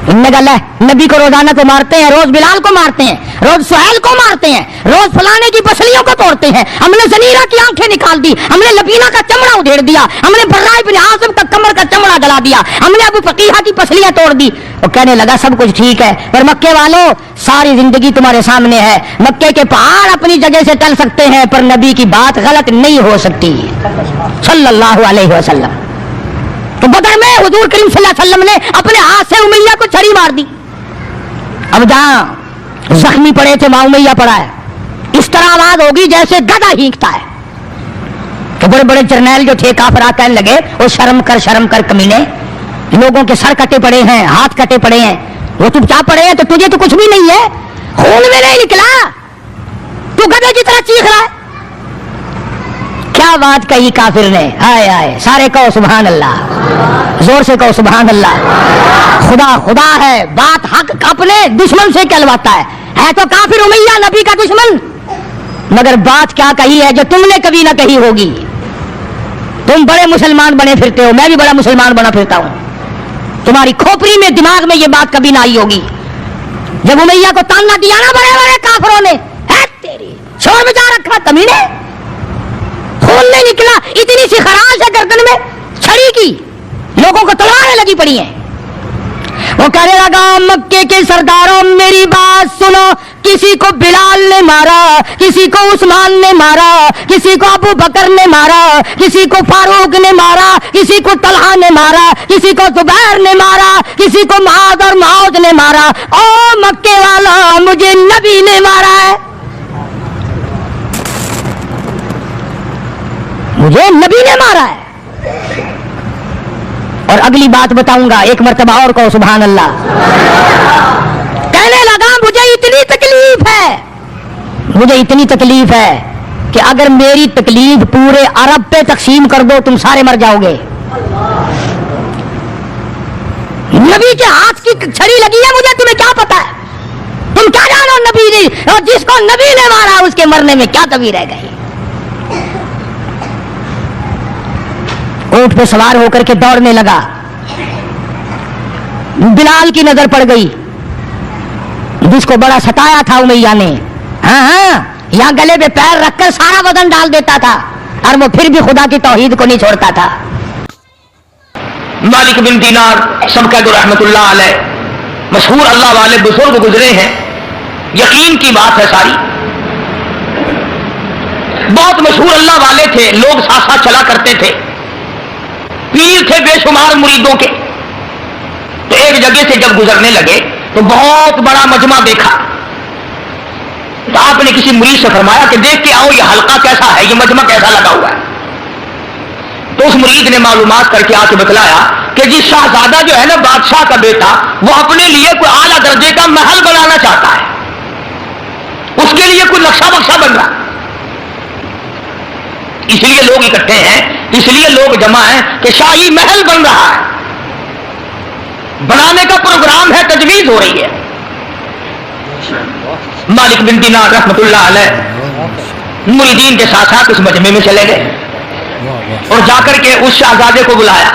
S1: نبی کو روزانہ کو مارتے ہیں، روز بلال کو مارتے ہیں، روز سہیل کو مارتے ہیں، روز فلانے کی پسلیوں کو توڑتے ہیں، ہم نے زنیرہ کی آنکھیں نکال دی، ہم نے لبینہ کا چمڑا ادھیڑ دیا، ہم نے برا بن عازب کا کمر کا چمڑا گلا دیا، ہم نے ابو فقیہ کی پسلیاں توڑ دی۔ وہ کہنے لگا سب کچھ ٹھیک ہے، پر مکے والوں ساری زندگی تمہارے سامنے ہے، مکے کے پہاڑ اپنی جگہ سے ٹل سکتے ہیں پر نبی کی بات غلط نہیں ہو سکتی صلی اللہ علیہ وسلم۔ تو بدر میں حضور کریم صلی اللہ علیہ وسلم نے اپنے ہاتھ سے امیہ کو چھری مار دی۔ اب جہاں زخمی پڑے تھے وہاں امیہ پڑا ہے، اس طرح آواز ہوگی جیسے گدھا ہینکتا ہے کہ بڑے بڑے جرنیل جو تھے کافر کہنے لگے وہ شرم کر کمینے، لوگوں کے سر کٹے پڑے ہیں، ہاتھ کٹے پڑے ہیں، وہ چپ چاپ پڑے ہیں تو تجھے تو کچھ بھی نہیں ہے، خون میں نہیں نکلا، تو گدھے کی طرح چیخ رہا ہے۔ کیا بات کہی کافر نے، ہائے ہائے، سارے کہو سبحان اللہ، زور سے کہو سبحان اللہ۔ خدا خدا ہے، بات حق اپنے دشمن سے کہلواتا ہے تو کافر امیہ نبی کا دشمن، مگر بات کیا کہی ہے جو تم نے کبھی نہ کہی ہوگی۔ تم بڑے مسلمان بنے پھرتے ہو، میں بھی بڑا مسلمان بنا پھرتا ہوں، تمہاری کھوپڑی میں دماغ میں یہ بات کبھی نہ آئی ہوگی۔ جب امیہ کو تانا دیا نا بڑے بڑے کافروں نے، ہے تیری چھوڑ بچا رکھا کمینے، خون نہیں نکلا، اتنی سی خراش ہے گردن میں چھڑی کی، لوگوں کو تلواریں لگی پڑی ہیں۔ وہ کہنے لگا مکے کے سرداروں میری بات سنو، کسی کو بلال نے مارا، کسی کو عثمان نے مارا، کسی کو ابو بکر نے مارا، کسی کو فاروق نے مارا، کسی کو طلحہ نے مارا، کسی کو زبیر نے مارا، کسی کو معاذ اور معوذ نے مارا، او مکے والا مجھے نبی نے مارا ہے، مجھے نبی نے مارا ہے۔ اور اگلی بات بتاؤں گا، ایک مرتبہ اور کہو سبحان اللہ۔ کہنے لگا مجھے اتنی تکلیف ہے، مجھے اتنی تکلیف ہے کہ اگر میری تکلیف پورے عرب پہ تقسیم کر دو تم سارے مر جاؤ گے۔ نبی کے ہاتھ کی چھڑی لگی ہے، مجھے تمہیں کیا پتا ہے، تم کیا جانو نبی نے، اور جس کو نبی نے مارا اس کے مرنے میں کیا کمی رہ گئی۔ اونٹ پہ سوار ہو کر کے دوڑنے لگا، بلال کی نظر پڑ گئی جس کو بڑا ستایا تھا امیہ نے، ہاں یہاں گلے پہ پیر رکھ کر سارا وزن ڈال دیتا تھا اور وہ پھر بھی خدا کی توحید کو نہیں چھوڑتا تھا۔
S3: مالک بن دینار سب کہہ دو رحمت اللہ علیہ، مشہور اللہ والے بزرگ گزرے ہیں، یقین کی بات ہے ساری، بہت مشہور اللہ والے تھے، لوگ ساتھ ساتھ چلا کرتے تھے، پیر تھے بے شمار مریدوں کے۔ تو ایک جگہ سے جب گزرنے لگے تو بہت بڑا مجمع دیکھا، تو آپ نے کسی مرید سے فرمایا کہ دیکھ کے آؤ یہ حلقہ کیسا ہے، یہ مجمع کیسا لگا ہوا ہے۔ تو اس مرید نے معلومات کر کے آ کے بتلایا کہ جی شہزادہ جو ہے نا بادشاہ کا بیٹا، وہ اپنے لیے کوئی اعلیٰ درجے کا محل بنانا چاہتا ہے، اس کے لیے کوئی نقشہ بکشہ بن رہا، اس لیے لوگ اکٹھے ہیں، اس لیے لوگ جمع ہیں کہ شاہی محل بن رہا ہے، بنانے کا پروگرام ہے، تجویز ہو رہی ہے۔ مالک بن دینار رحمت اللہ علیہ مریدین کے ساتھ ساتھ اس مجمع میں چلے گئے اور جا کر کے اس شہزادے کو بلایا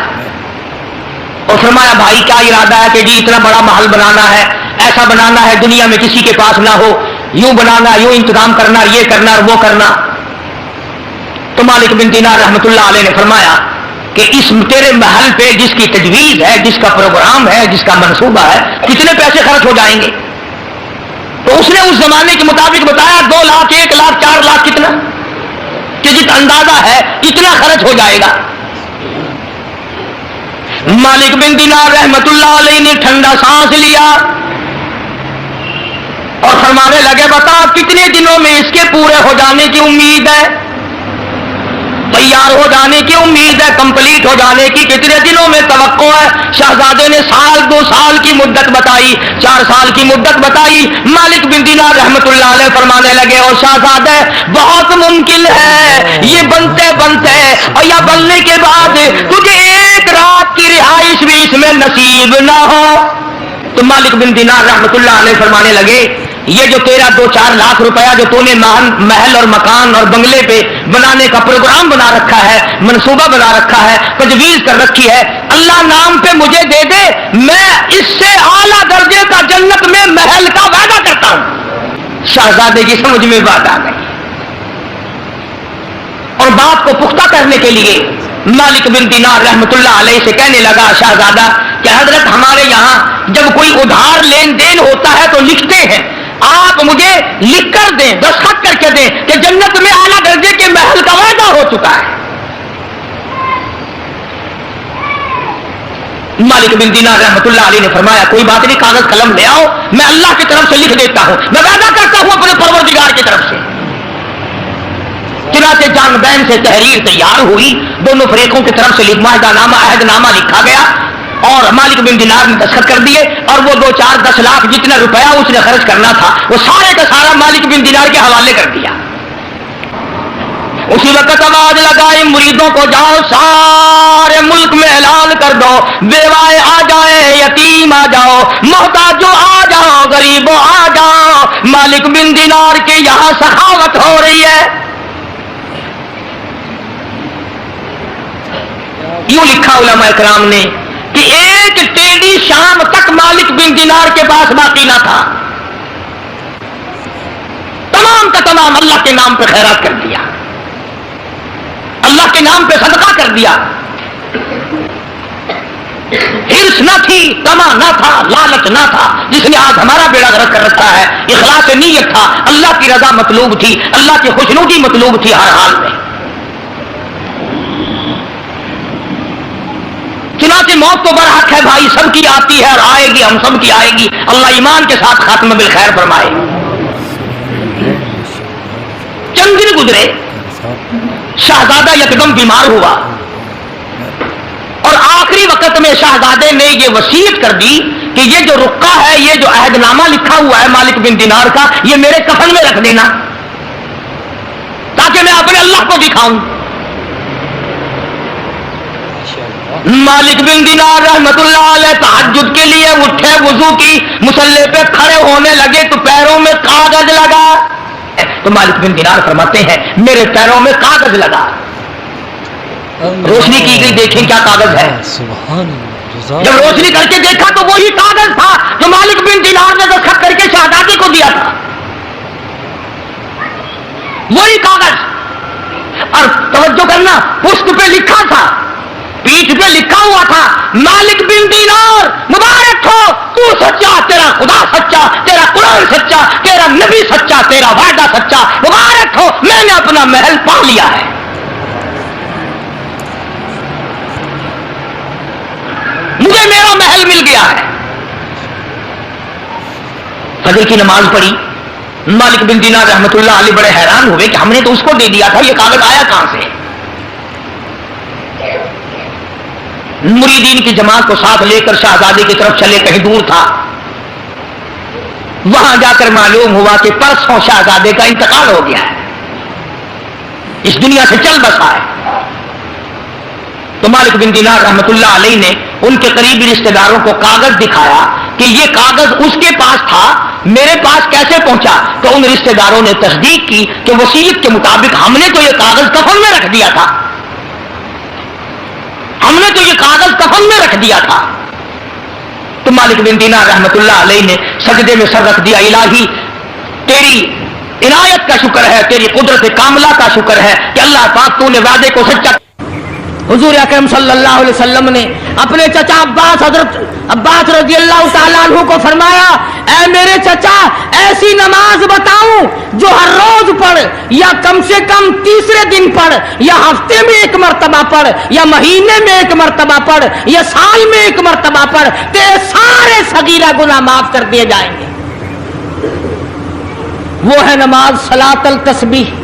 S3: اور فرمایا بھائی کیا ارادہ ہے کہ جی اتنا بڑا محل بنانا ہے، ایسا بنانا ہے دنیا میں کسی کے پاس نہ ہو، یوں بنانا، یوں انتظام کرنا، یہ کرنا اور وہ کرنا۔ تو مالک بن دینار رحمت اللہ علیہ نے فرمایا کہ اس تیرے محل پہ جس کی تجویز ہے، جس کا پروگرام ہے، جس کا منصوبہ ہے، کتنے پیسے خرچ ہو جائیں گے؟ تو اس نے اس زمانے کے مطابق بتایا 2 لاکھ 1 لاکھ 4 لاکھ کتنا کہ جت اندازہ ہے اتنا خرچ ہو جائے گا۔ مالک بن دینار رحمت اللہ علیہ نے ٹھنڈا سانس لیا اور فرمانے لگے بتا کتنے دنوں میں اس کے پورے ہو جانے کی امید ہے، تیار ہو جانے کی امید ہے، کمپلیٹ ہو جانے کی کتنے دنوں میں توقع ہے؟ شہزادے نے 1-2 سال کی مدت بتائی، 4 سال کی مدت بتائی۔ مالک بن دینار رحمت اللہ علیہ فرمانے لگے اور شہزادے بہت ممکن ہے یہ بنتے بنتے اور یا بننے کے بعد تجھے 1 رات کی رہائش بھی اس میں نصیب نہ ہو۔ تو مالک بن دینار رحمت اللہ علیہ فرمانے لگے یہ جو تیرا 2-4 لاکھ روپیہ جو تو نے محل اور مکان اور بنگلے پہ بنانے کا پروگرام بنا رکھا ہے، منصوبہ بنا رکھا ہے، تجویز کر رکھی ہے، اللہ نام پہ مجھے دے دے، میں اس سے اعلیٰ درجے کا جنت میں محل کا وعدہ کرتا ہوں۔ شہزادے کی سمجھ میں بات آ گئی اور بات کو پختہ کرنے کے لیے مالک بن دینار رحمت اللہ علیہ سے کہنے لگا شہزادہ کہ حضرت ہمارے یہاں جب کوئی ادھار لین دین ہوتا ہے تو لکھتے ہیں، آپ مجھے لکھ کر دیں، دستخط کر کے دیں کہ جنت میں اعلیٰ درجے کے محل کا وعدہ ہو چکا ہے۔ مالک بن دینار رحمت اللہ علیہ نے فرمایا کوئی بات نہیں، کاغذ قلم لے آؤ، میں اللہ کی طرف سے لکھ دیتا ہوں، میں وعدہ کرتا ہوں اپنے پروردگار کی طرف سے۔ چنانچہ جان بین سے تحریر تیار ہوئی، دونوں فریقوں کی طرف سے معاہدہ نامہ عہد نامہ لکھا گیا اور مالک بن دینار نے دستخط کر دیے، اور وہ 2-4-10 لاکھ جتنا روپیہ اس نے خرچ کرنا تھا وہ سارے کا سارا مالک بن دینار کے حوالے کر دیا۔ اسی وقت آواز لگائی مریدوں کو جاؤ سارے ملک میں اعلان کر دو، بیوائے آ جائے، یتیم آ جاؤ، محتاجوں آ جاؤ، غریبوں آ جاؤ، مالک بن دینار کے یہاں سخاوت ہو رہی ہے۔ یوں لکھا علماء کرام نے کہ ایک ٹیڈی شام تک مالک بن دینار کے پاس باقی نہ تھا، تمام کا تمام اللہ کے نام پہ خیرات کر دیا، اللہ کے نام پہ صدقہ کر دیا۔ ہرس نہ تھی، طمع نہ تھا، لالچ نہ تھا، جس نے آج ہمارا بیڑا غرق کر رکھا ہے۔ اخلاص نیت تھا، اللہ کی رضا مطلوب تھی، اللہ کی خوشنودی مطلوب تھی ہر حال میں۔ چنانچہ موت تو برحق ہے بھائی، سب کی آتی ہے اور آئے گی، ہم سب کی آئے گی، اللہ ایمان کے ساتھ خاتمہ بالخیر فرمائے۔ چند دن گزرے، شہزادہ یکدم بیمار ہوا اور آخری وقت میں شہزادے نے یہ وصیت کر دی کہ یہ جو رقعہ ہے، یہ جو عہد نامہ لکھا ہوا ہے مالک بن دینار کا، یہ میرے کفن میں رکھ دینا تاکہ میں اپنے اللہ کو دکھاؤں۔ مالک بن دینار رحمت اللہ علیہ تہجد کے لیے اٹھے، وضو کی، مصلی پہ کھڑے ہونے لگے تو پیروں میں کاغذ لگا۔ تو مالک بن دینار فرماتے ہیں میرے پیروں میں کاغذ لگا، روشنی کی گئی، دیکھیں کیا کاغذ ہے۔ جب روشنی کر کے دیکھا تو وہی کاغذ تھا جو مالک بن دینار نے دستخط کر کے شہزادی کو دیا تھا، وہی کاغذ۔ اور توجہ کرنا، پشت پہ لکھا تھا، پیٹھ پہ لکھا ہوا تھا مالک بن دینار مبارک ہو، تو سچا، تیرا خدا سچا، تیرا قرآن سچا، تیرا نبی سچا، تیرا وعدہ سچا، مبارک ہو، میں نے اپنا محل پا لیا ہے۔ مجھے میرا محل مل گیا ہے۔ فجر کی نماز پڑھی، مالک بن دینار رحمت اللہ علیہ بڑے حیران ہوئے کہ ہم نے تو اس کو دے دیا تھا، یہ کاغذ آیا کہاں سے؟ مریدین کی جماعت کو ساتھ لے کر شہزادے کی طرف چلے، کہیں دور تھا، وہاں جا کر معلوم ہوا کہ پرسوں شہزادے کا انتقال ہو گیا ہے، اس دنیا سے چل بسا ہے۔ تو مالک بن دینار رحمت اللہ علیہ نے ان کے قریبی رشتہ داروں کو کاغذ دکھایا کہ یہ کاغذ اس کے پاس تھا، میرے پاس کیسے پہنچا؟ تو ان رشتہ داروں نے تصدیق کی کہ وصیت کے مطابق ہم نے تو یہ کاغذ کفن میں رکھ دیا تھا، ہم نے تو یہ کاغذ کفن میں رکھ دیا تھا۔ تو مالک بن دینار رحمت اللہ علیہ نے سجدے میں سر رکھ دیا، الہی تیری عنایت کا شکر ہے، تیری قدرت کاملہ کا شکر ہے کہ اللہ پاک تو نے وعدے کو سچا۔
S1: حضور اکرم صلی اللہ علیہ وسلم نے اپنے چچا عباس، حضرت عباس رضی اللہ تعالیٰ عنہ کو فرمایا اے میرے چچا، ایسی نماز بتاؤں جو ہر روز پڑھ، یا کم سے کم تیسرے دن پڑھ، یا ہفتے میں ایک مرتبہ پڑھ، یا مہینے میں ایک مرتبہ پڑھ، یا سال میں ایک مرتبہ پڑھ، تیرے سارے صغیرہ گناہ معاف کر دیے جائیں گے۔ وہ ہے نماز صلاۃ التسبیح،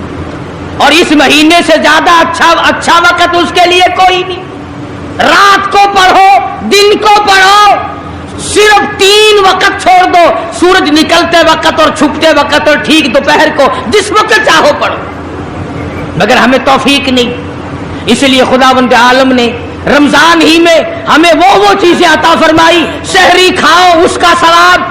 S1: اور اس مہینے سے زیادہ اچھا وقت اس کے لیے کوئی نہیں۔ رات کو پڑھو، دن کو پڑھو، صرف 3 وقت چھوڑ دو، سورج نکلتے وقت اور چھپتے وقت اور ٹھیک دوپہر کو، جس وقت چاہو پڑھو، مگر ہمیں توفیق نہیں۔ اس لیے خداوند عالم نے رمضان ہی میں ہمیں وہ چیزیں عطا فرمائی، سحری کھاؤ اس کا ثواب،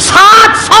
S1: 700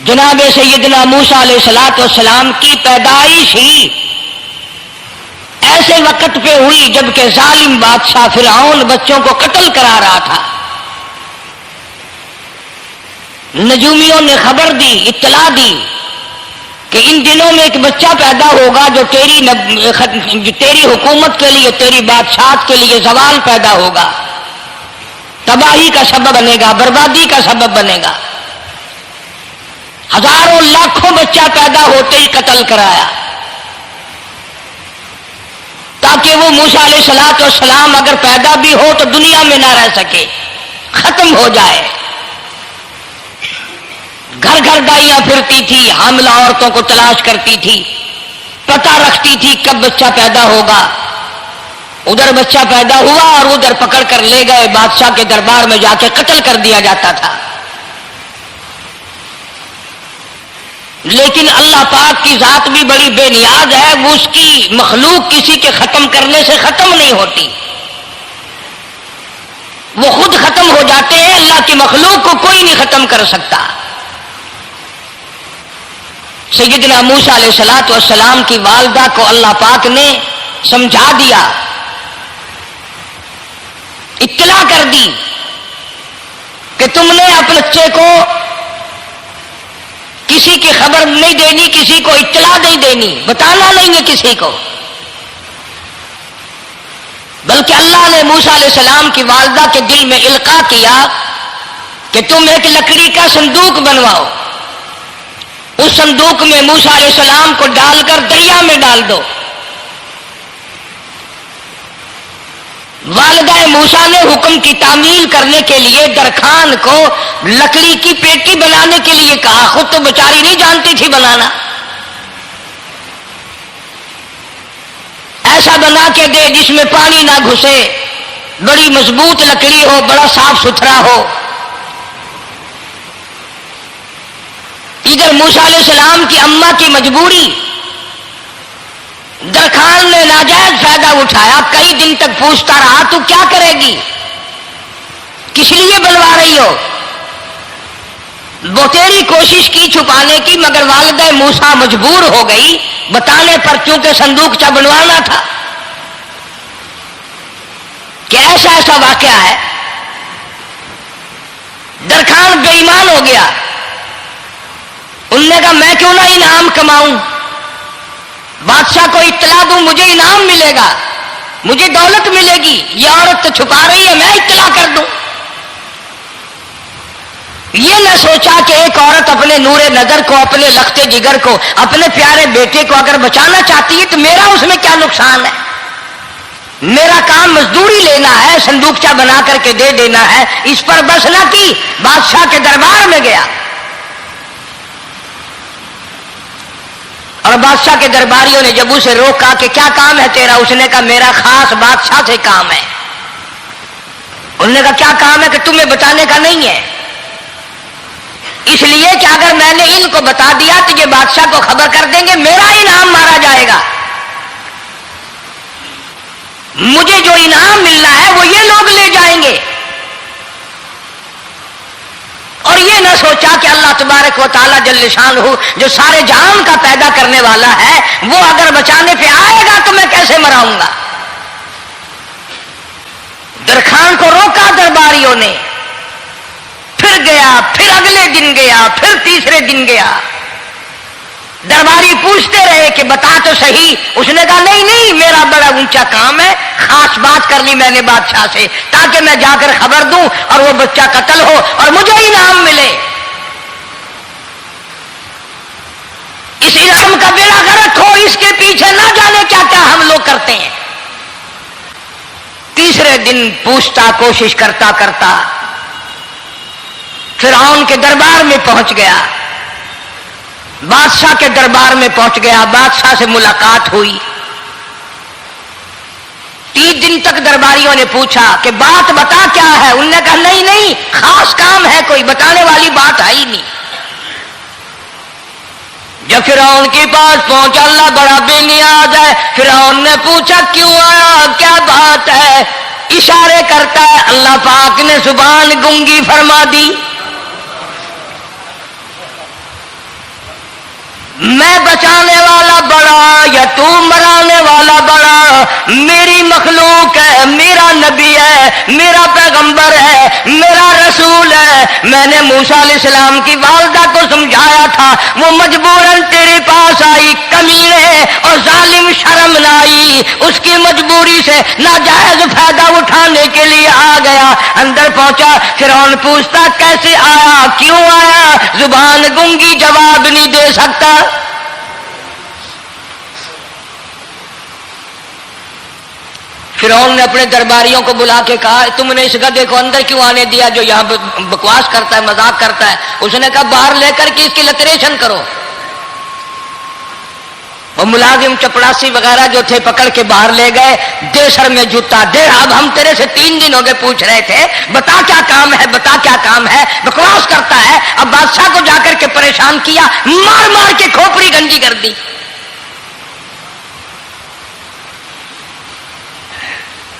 S1: جناب سیدنا موسیٰ علیہ الصلوۃ والسلام کی پیدائش ہی ایسے وقت پہ ہوئی جبکہ ظالم بادشاہ فرعون بچوں کو قتل کرا رہا تھا. نجومیوں نے خبر دی، اطلاع دی کہ ان دنوں میں ایک بچہ پیدا ہوگا جو تیری حکومت کے لیے، تیری بادشاہت کے لیے زوال پیدا ہوگا، تباہی کا سبب بنے گا، بربادی کا سبب بنے گا. ہزاروں لاکھوں بچہ پیدا ہوتے ہی قتل کرایا تاکہ وہ موسیٰ علیہ الصلوۃ والسلام اگر پیدا بھی ہو تو دنیا میں نہ رہ سکے، ختم ہو جائے. گھر گھر گائیاں پھرتی تھی، حاملہ عورتوں کو تلاش کرتی تھی، پتہ رکھتی تھی کب بچہ پیدا ہوگا. ادھر بچہ پیدا ہوا اور ادھر پکڑ کر لے گئے، بادشاہ کے دربار میں جا کے قتل کر دیا جاتا تھا. لیکن اللہ پاک کی ذات بھی بڑی بے نیاز ہے، وہ اس کی مخلوق کسی کے ختم کرنے سے ختم نہیں ہوتی، وہ خود ختم ہو جاتے ہیں. اللہ کی مخلوق کو کوئی نہیں ختم کر سکتا. سیدنا موسیٰ علیہ الصلوۃ والسلام کی والدہ کو اللہ پاک نے سمجھا دیا، اطلاع کر دی کہ تم نے اپنے بچے کو کسی کی خبر نہیں دینی، کسی کو اطلاع نہیں دینی، بتانا نہیں ہے کسی کو. بلکہ اللہ نے موسیٰ علیہ السلام کی والدہ کے دل میں القاء کیا کہ تم ایک لکڑی کا صندوق بنواؤ، اس صندوق میں موسیٰ علیہ السلام کو ڈال کر دریا میں ڈال دو. والدہ موسیٰ نے حکم کی تعمیل کرنے کے لیے درخان کو لکڑی کی پیٹی بنانے کے لیے کہا، خود تو بیچاری نہیں جانتی تھی بنانا. ایسا بنا کے دے جس میں پانی نہ گھسے، بڑی مضبوط لکڑی ہو، بڑا صاف ستھرا ہو. ادھر موسیٰ علیہ السلام کی اماں کی مجبوری، درخان نے ناجائز فائدہ اٹھایا، کئی دن تک پوچھتا رہا تو کیا کرے گی، کس لیے بنوا رہی ہو. بتیری کوشش کی چھپانے کی، مگر والدہ موسیٰ مجبور ہو گئی بتانے پر، چونکہ صندوق بنوانا تھا. کہ ایسا واقعہ ہے. درخان بے ایمان ہو گیا. انہوں نے کہا میں کیوں نہ انعام کماؤں، بادشاہ کو اطلاع دوں، مجھے انعام ملے گا، مجھے دولت ملے گی. یہ عورت تو چھپا رہی ہے، میں اطلاع کر دوں. یہ نہ سوچا کہ ایک عورت اپنے نور نظر کو، اپنے لخت جگر کو، اپنے پیارے بیٹے کو اگر بچانا چاہتی ہے تو میرا اس میں کیا نقصان ہے. میرا کام مزدوری لینا ہے، صندوقچہ بنا کر کے دے دینا ہے. اس پر بس نہ کی، بادشاہ کے دربار میں گیا اور بادشاہ کے درباریوں نے جب اسے روکا کہ کیا کام ہے تیرا، اس نے کہا میرا خاص بادشاہ سے کام ہے. انہوں نے کہا کیا کام ہے، کہ تمہیں بتانے کا نہیں ہے، اس لیے کہ اگر میں نے ان کو بتا دیا تو یہ بادشاہ کو خبر کر دیں گے، میرا انعام مارا جائے گا. مجھے جو انعام ملنا ہے وہ یہ لوگ لے جائیں گے. اور یہ نہ سوچا کہ اللہ تبارک و تعالیٰ جل شانہ جو سارے جہان کا پیدا کرنے والا ہے، وہ اگر بچانے پہ آئے گا تو میں کیسے مراؤں گا. درخان کو روکا درباریوں نے، پھر گیا، پھر اگلے دن گیا، پھر تیسرے دن گیا. درباری پوچھتے رہے کہ بتا تو صحیح. اس نے کہا نہیں میرا بڑا اونچا کام ہے، خاص بات کر لی میں نے بادشاہ سے تاکہ میں جا کر خبر دوں اور وہ بچہ قتل ہو اور مجھے انعام ملے. اس انعام کا بیڑا غرق ہو، اس کے پیچھے نہ جانے کیا کیا ہم لوگ کرتے ہیں. تیسرے دن پوچھتا، کوشش کرتا کرتا فرعون کے دربار میں پہنچ گیا، بادشاہ کے دربار میں پہنچ گیا. بادشاہ سے ملاقات ہوئی. 3 دن تک درباریوں نے پوچھا کہ بات بتا کیا ہے. انہوں نے کہا نہیں خاص کام ہے، کوئی بتانے والی بات ہے ہی نہیں. جب فرعون کے پاس پہنچا، اللہ بڑا بے نیاز ہے. فرعون نے پوچھا کیوں آیا، کیا بات ہے. اشارے کرتا ہے، اللہ پاک نے زبان گنگی فرما دی.
S3: میں بچانے والا بڑا یا تو مرانے والا بڑا؟ میری مخلوق ہے، میرا نبی ہے، میرا پیغمبر ہے، میرا رسول ہے۔ میں نے موسیٰ علیہ السلام کی والدہ کو سمجھایا تھا، وہ مجبوراً تیرے پاس آئی، کمینے اور ظالم شرم نہ آئی، اس کی مجبوری سے ناجائز فائدہ اٹھانے کے لیے آ گیا۔ اندر پہنچا، فرعون پوچھتا کیسے آیا، کیوں آیا؟ زبان گنگی جواب نہیں دے سکتا۔ فرعون نے اپنے درباریوں کو بلا کے کہا تم نے اس گدھے کو اندر کیوں آنے دیا جو یہاں بکواس کرتا ہے، مذاق کرتا ہے؟ اس نے کہا باہر لے کر کے اس کی لتریشن کرو۔ وہ ملازم چپڑاسی وغیرہ جو تھے پکڑ کے باہر لے گئے، دے سر میں جوتا دے، اب ہم تیرے سے 3 دن ہو گئے پوچھ رہے تھے بتا کیا کام ہے، بتا کیا کام ہے، بکواس کرتا ہے۔ اب بادشاہ کو جا کر کے پریشان کیا، مار مار کے کھوپڑی گنجی کر دی۔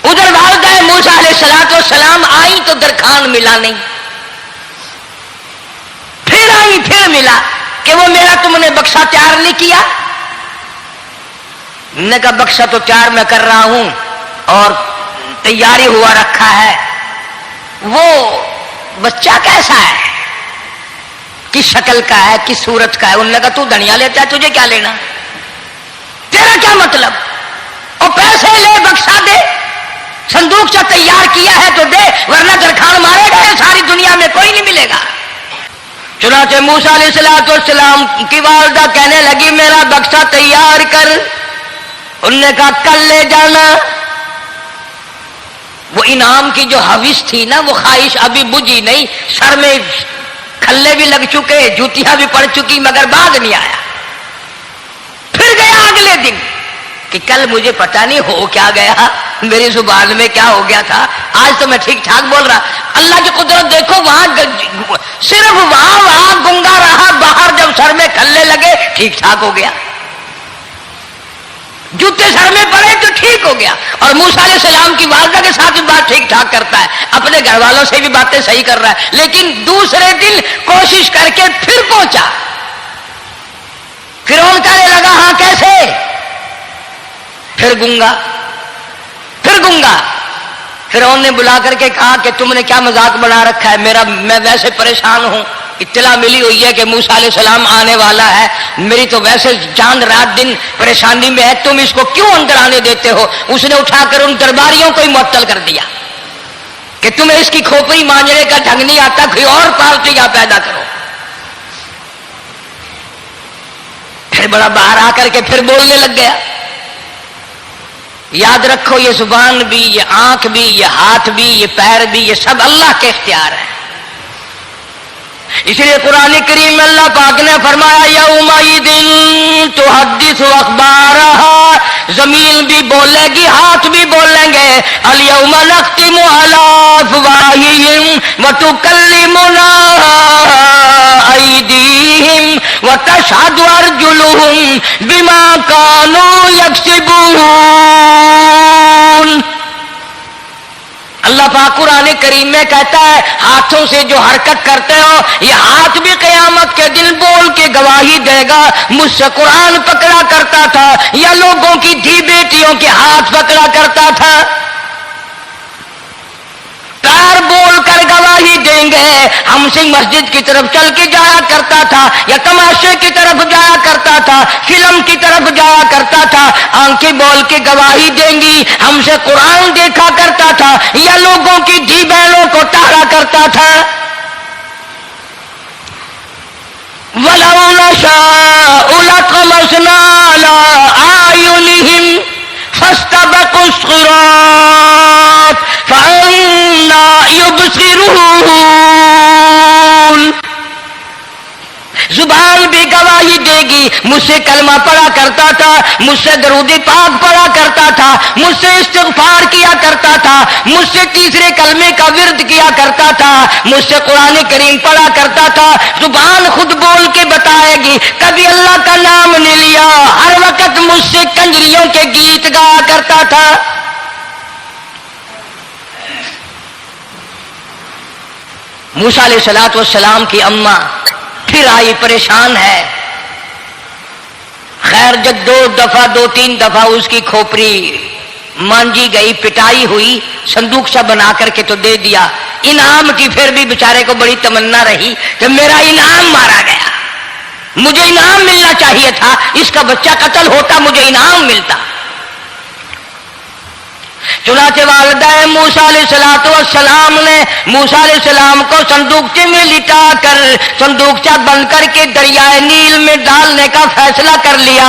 S3: ادھر والدہ موسیٰ علیہ السلام آئی تو درخان ملا نہیں، پھر آئی پھر ملا کہ وہ میرا تم نے بکسا تیار نہیں کیا؟ نے کہا بکسا تو تیار میں کر رہا ہوں اور تیاری ہوا رکھا ہے۔ وہ بچہ کیسا ہے، کس شکل کا ہے، کس صورت کا ہے؟ انہوں نے کہا تو دھنیا لیتا ہے، تجھے کیا لینا، تیرا کیا مطلب؟ اور پیسے لے، بکسا دے، صندوق سے تیار کیا ہے تو دے، ورنہ درخان مارے گا، ساری دنیا میں کوئی نہیں ملے گا۔ چنانچہ موسیٰ علیہ السلام کی والدہ کہنے لگی میرا بکسا تیار کر۔ انہوں نے کہا کل لے جانا۔ وہ انعام کی جو حوث تھی نا، وہ خواہش ابھی بجھی نہیں، سر میں کھلے بھی لگ چکے، جوتیاں بھی پڑ چکی، مگر بعد نہیں آیا۔ پھر گیا اگلے دن کہ کل مجھے پتہ نہیں ہو کیا گیا، میری زبان میں کیا ہو گیا تھا، آج تو میں ٹھیک ٹھاک بول رہا۔ اللہ کی قدرت دیکھو، وہاں صرف وہاں گنگا رہا، باہر جب سر میں کھلے لگے ٹھیک ٹھاک ہو گیا، جوتے سر میں پڑے تو ٹھیک ہو گیا۔ اور موسیٰ علیہ السلام کی والدہ کے ساتھ بھی بات ٹھیک ٹھاک کرتا ہے، اپنے گھر والوں سے بھی باتیں صحیح کر رہا ہے، لیکن دوسرے دن کوشش کر کے پھر پہنچا۔ فرعون کہنے لگا ہاں کیسے؟ پھر گنگا، پھر گنگا۔ فرعون نے بلا کر کے کہا کہ تم نے کیا مذاق بنا رکھا ہے، میں ویسے پریشان ہوں، اطلاع ملی ہوئی ہے کہ موسیٰ علیہ السلام آنے والا ہے، میری تو ویسے چاند رات دن پریشانی میں ہے، تم اس کو کیوں اندر آنے دیتے ہو؟ اس نے اٹھا کر ان درباریوں کو ہی معطل کر دیا کہ تمہیں اس کی کھوپڑی مانجنے کا ڈھنگ نہیں آتا، کوئی اور پارٹی یا پیدا کرو۔ پھر بڑا باہر آ کر کے پھر بولنے لگ گیا۔ یاد رکھو یہ زبان بھی، یہ آنکھ بھی، یہ ہاتھ بھی، یہ پیر بھی، یہ سب اللہ کے اختیار ہے۔ اس لیے قرآن کریم میں اللہ پاک نے فرمایا یومئذ تحدث اخبارہا، زمین بھی بولے گی، ہاتھ بھی بولیں گے۔ الیوم نختم علی افواہہم وتکلمنا ایدیہم وتشہد ارجلہم بما کانوا یکسبون۔ اللہ پاک قرآن کریم میں کہتا ہے ہاتھوں سے جو حرکت کرتے ہو، یہ ہاتھ بھی قیامت کے دن بول کے گواہی دے گا مجھ سے قرآن پکڑا کرتا تھا یا لوگوں کی دھی بیٹیوں کے ہاتھ پکڑا کرتا تھا۔ پیر بول کر گواہی دیں گے ہم سے مسجد کی طرف چل کے جایا کرتا تھا یا تماشے کی طرف جایا کرتا تھا، فلم کی طرف جایا کرتا تھا، آنکھیں بول کے گواہی دیں گی ہم سے قرآن دیکھا کرتا تھا یا لوگوں کی دھی بہنوں کو ٹہرا کرتا تھا۔ وَلَوْ نَشَاءُ لَطَمَسْنَا عَلَىٰ أَعْيُنِهِمْ فَاسْتَبَقُوا الصِّرَاطَ فَأَنَّىٰ يُبْصِرُونَ۔ زبان بھی گواہی دے گی، مجھ سے کلمہ پڑھا کرتا تھا، مجھ سے درود پاک پڑھا کرتا تھا، مجھ سے استغفار کیا کرتا تھا، مجھ سے تیسرے کلمے کا ورد کیا کرتا تھا، مجھ سے قرآن کریم پڑھا کرتا تھا۔ زبان خود بول کے بتائے گی، کبھی اللہ کا نام نہیں لیا، ہر وقت مجھ سے کنجریوں کے گیت گایا کرتا تھا۔ موسیٰ علیہ السلام کی اماں پھر آئی، پریشان ہے،
S1: خیر جب دو تین دفعہ اس کی کھوپڑی مانجی گئی، پٹائی ہوئی، صندوقچہ بنا کر کے تو دے دیا، انعام کی پھر بھی بیچارے کو بڑی تمنا رہی کہ میرا انعام مارا گیا، مجھے انعام ملنا چاہیے تھا، اس کا بچہ قتل ہوتا مجھے انعام ملتا۔ چنانچہ والدہ موسیٰ علیہ السلام نے موسیٰ علیہ السلام کو صندوقچے میں لٹا کر صندوقچہ بند کر کے دریائے نیل میں ڈالنے کا فیصلہ کر لیا۔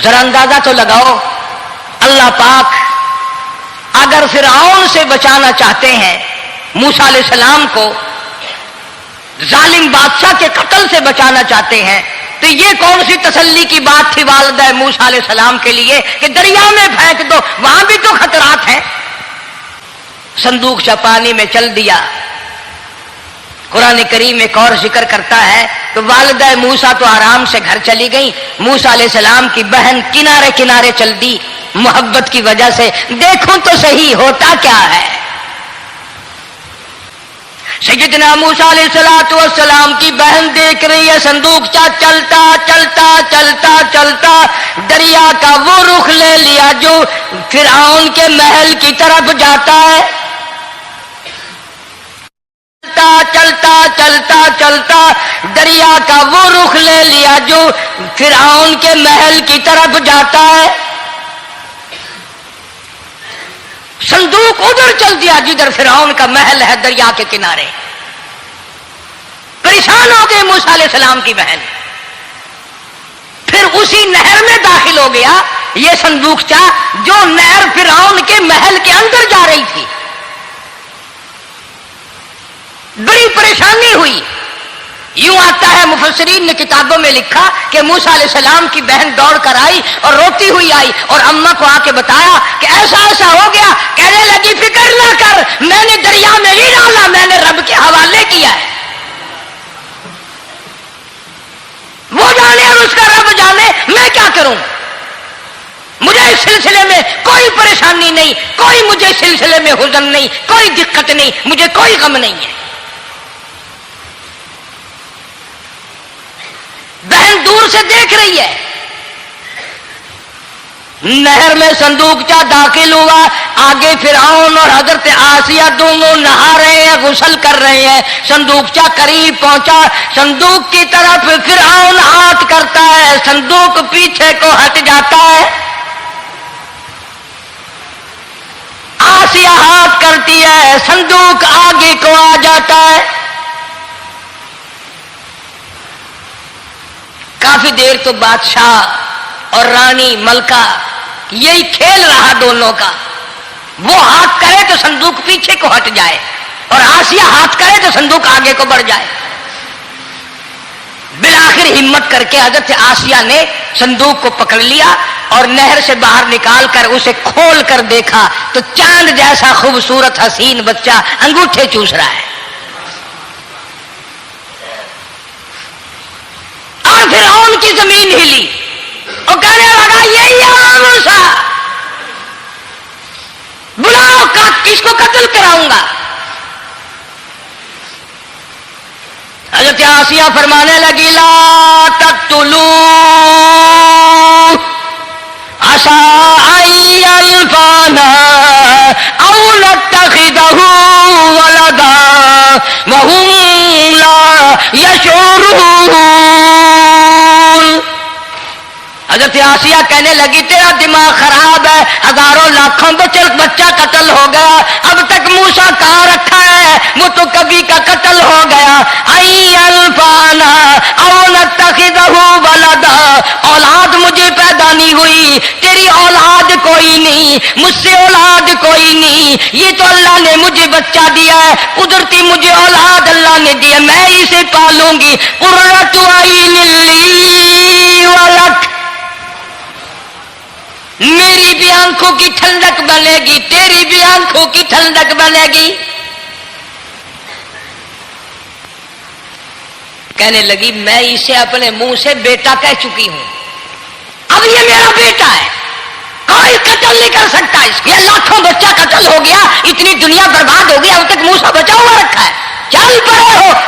S1: ذرا اندازہ تو لگاؤ، اللہ پاک اگر فرعون سے بچانا چاہتے ہیں، موسیٰ علیہ السلام کو ظالم بادشاہ کے قتل سے بچانا چاہتے ہیں، تو یہ کون سی تسلی کی بات تھی والدہ موسیٰ علیہ السلام کے لیے کہ دریا میں پھینک دو، وہاں بھی تو خطرات ہیں۔ صندوقچہ پانی میں چل دیا۔ قرآن کریم ایک اور ذکر کرتا ہے تو والدہ موسیٰ تو آرام سے گھر چلی گئی، موسیٰ علیہ السلام کی بہن کنارے کنارے چل دی محبت کی وجہ سے، دیکھوں تو صحیح ہوتا کیا ہے۔ سیدنا موسیٰ علیہ السلام کی بہن دیکھ رہی ہے صندوقچہ چلتا چلتا چلتا چلتا دریا کا وہ رخ لے لیا جو فرعون کے محل کی طرف جاتا ہے، چلتا چلتا چلتا دریا کا وہ رخ لے لیا جو فرعون کے محل کی طرف جاتا ہے۔ صندوق ادھر چل دیا جدھر فرعون کا محل ہے، دریا کے کنارے۔ پریشان ہو گئے موسیٰ علیہ السلام کی بہن، پھر اسی نہر میں داخل ہو گیا یہ صندوقچہ جو نہر فرعون کے محل کے اندر جا رہی تھی۔ بڑی پریشانی ہوئی۔ یوں آتا ہے مفسرین نے کتابوں میں لکھا کہ موسیٰ علیہ السلام کی بہن دوڑ کر آئی اور روتی ہوئی آئی اور اماں کو آ کے بتایا کہ ایسا ایسا ہو گیا، کہنے لگی فکر نہ کر، میں نے دریا میں نہیں ڈالا، میں نے رب کے حوالے کیا ہے، وہ جانے اور اس کا رب جانے، میں کیا کروں، مجھے اس سلسلے میں کوئی پریشانی نہیں، کوئی مجھے اس سلسلے میں حزن نہیں، کوئی دقت نہیں، مجھے کوئی غم نہیں ہے۔ بہن دور سے دیکھ رہی ہے، نہر میں صندوقچہ داخل ہوا، آگے فرعون اور حضرت آسیہ دونوں نہا رہے ہیں، غسل کر رہے ہیں، صندوقچہ قریب پہنچا، صندوق کی طرف فرعون ہاتھ کرتا ہے، صندوق پیچھے کو ہٹ جاتا ہے، آسیہ ہاتھ کرتی ہے، صندوق آگے کو آ جاتا ہے۔ کافی دیر تو بادشاہ اور رانی ملکہ یہی کھیل رہا دونوں کا، وہ ہاتھ کرے تو صندوق پیچھے کو ہٹ جائے اور آسیہ ہاتھ کرے تو صندوق آگے کو بڑھ جائے۔ بالآخر ہمت کر کے حضرت آسیہ نے صندوق کو پکڑ لیا اور نہر سے باہر نکال کر اسے کھول کر دیکھا تو چاند جیسا خوبصورت حسین بچہ انگوٹھے چوس رہا ہے۔ اور فرعون کی زمین ہلی اور کہنے لگا یہی ہے موسیٰ، بلاؤ اس کو قتل کراؤں گا۔ حضرت آسیہ فرمانے لگی لا تقتلوه عسى أن ينفعنا أو نتخذه ولدا وهم لا يشعرون۔ حضرت آسیہ کہنے لگی تیرا دماغ خراب ہے، ہزاروں لاکھوں بچہ قتل ہو گیا، اب تک موسیٰ کہاں رکھا ہے، وہ تو کبھی کا قتل ہو گیا۔ الفانا او نتخذہ ولدا، اولاد مجھے پیدا نہیں ہوئی، تیری اولاد کوئی نہیں، مجھ سے اولاد کوئی نہیں، یہ تو اللہ نے مجھے بچہ دیا ہے، قدرتی مجھے اولاد اللہ نے دیا، میں اسے پالوں گی۔ قرۃ عین لی ولک، میری بھی آنکھوں کی ٹھنڈک بنے گی، تیری بھی آنکھوں کی ٹھنڈک بنے گی۔ کہنے لگی میں اسے اپنے منہ سے بیٹا کہہ چکی ہوں، اب یہ میرا بیٹا ہے، کوئی قتل نہیں کر سکتا اس کو۔ یہ لاکھوں بچہ قتل ہو گیا، اتنی دنیا برباد ہو گئی، اب تک موسیٰ بچا ہوا رکھا ہے، چل پڑے ہو،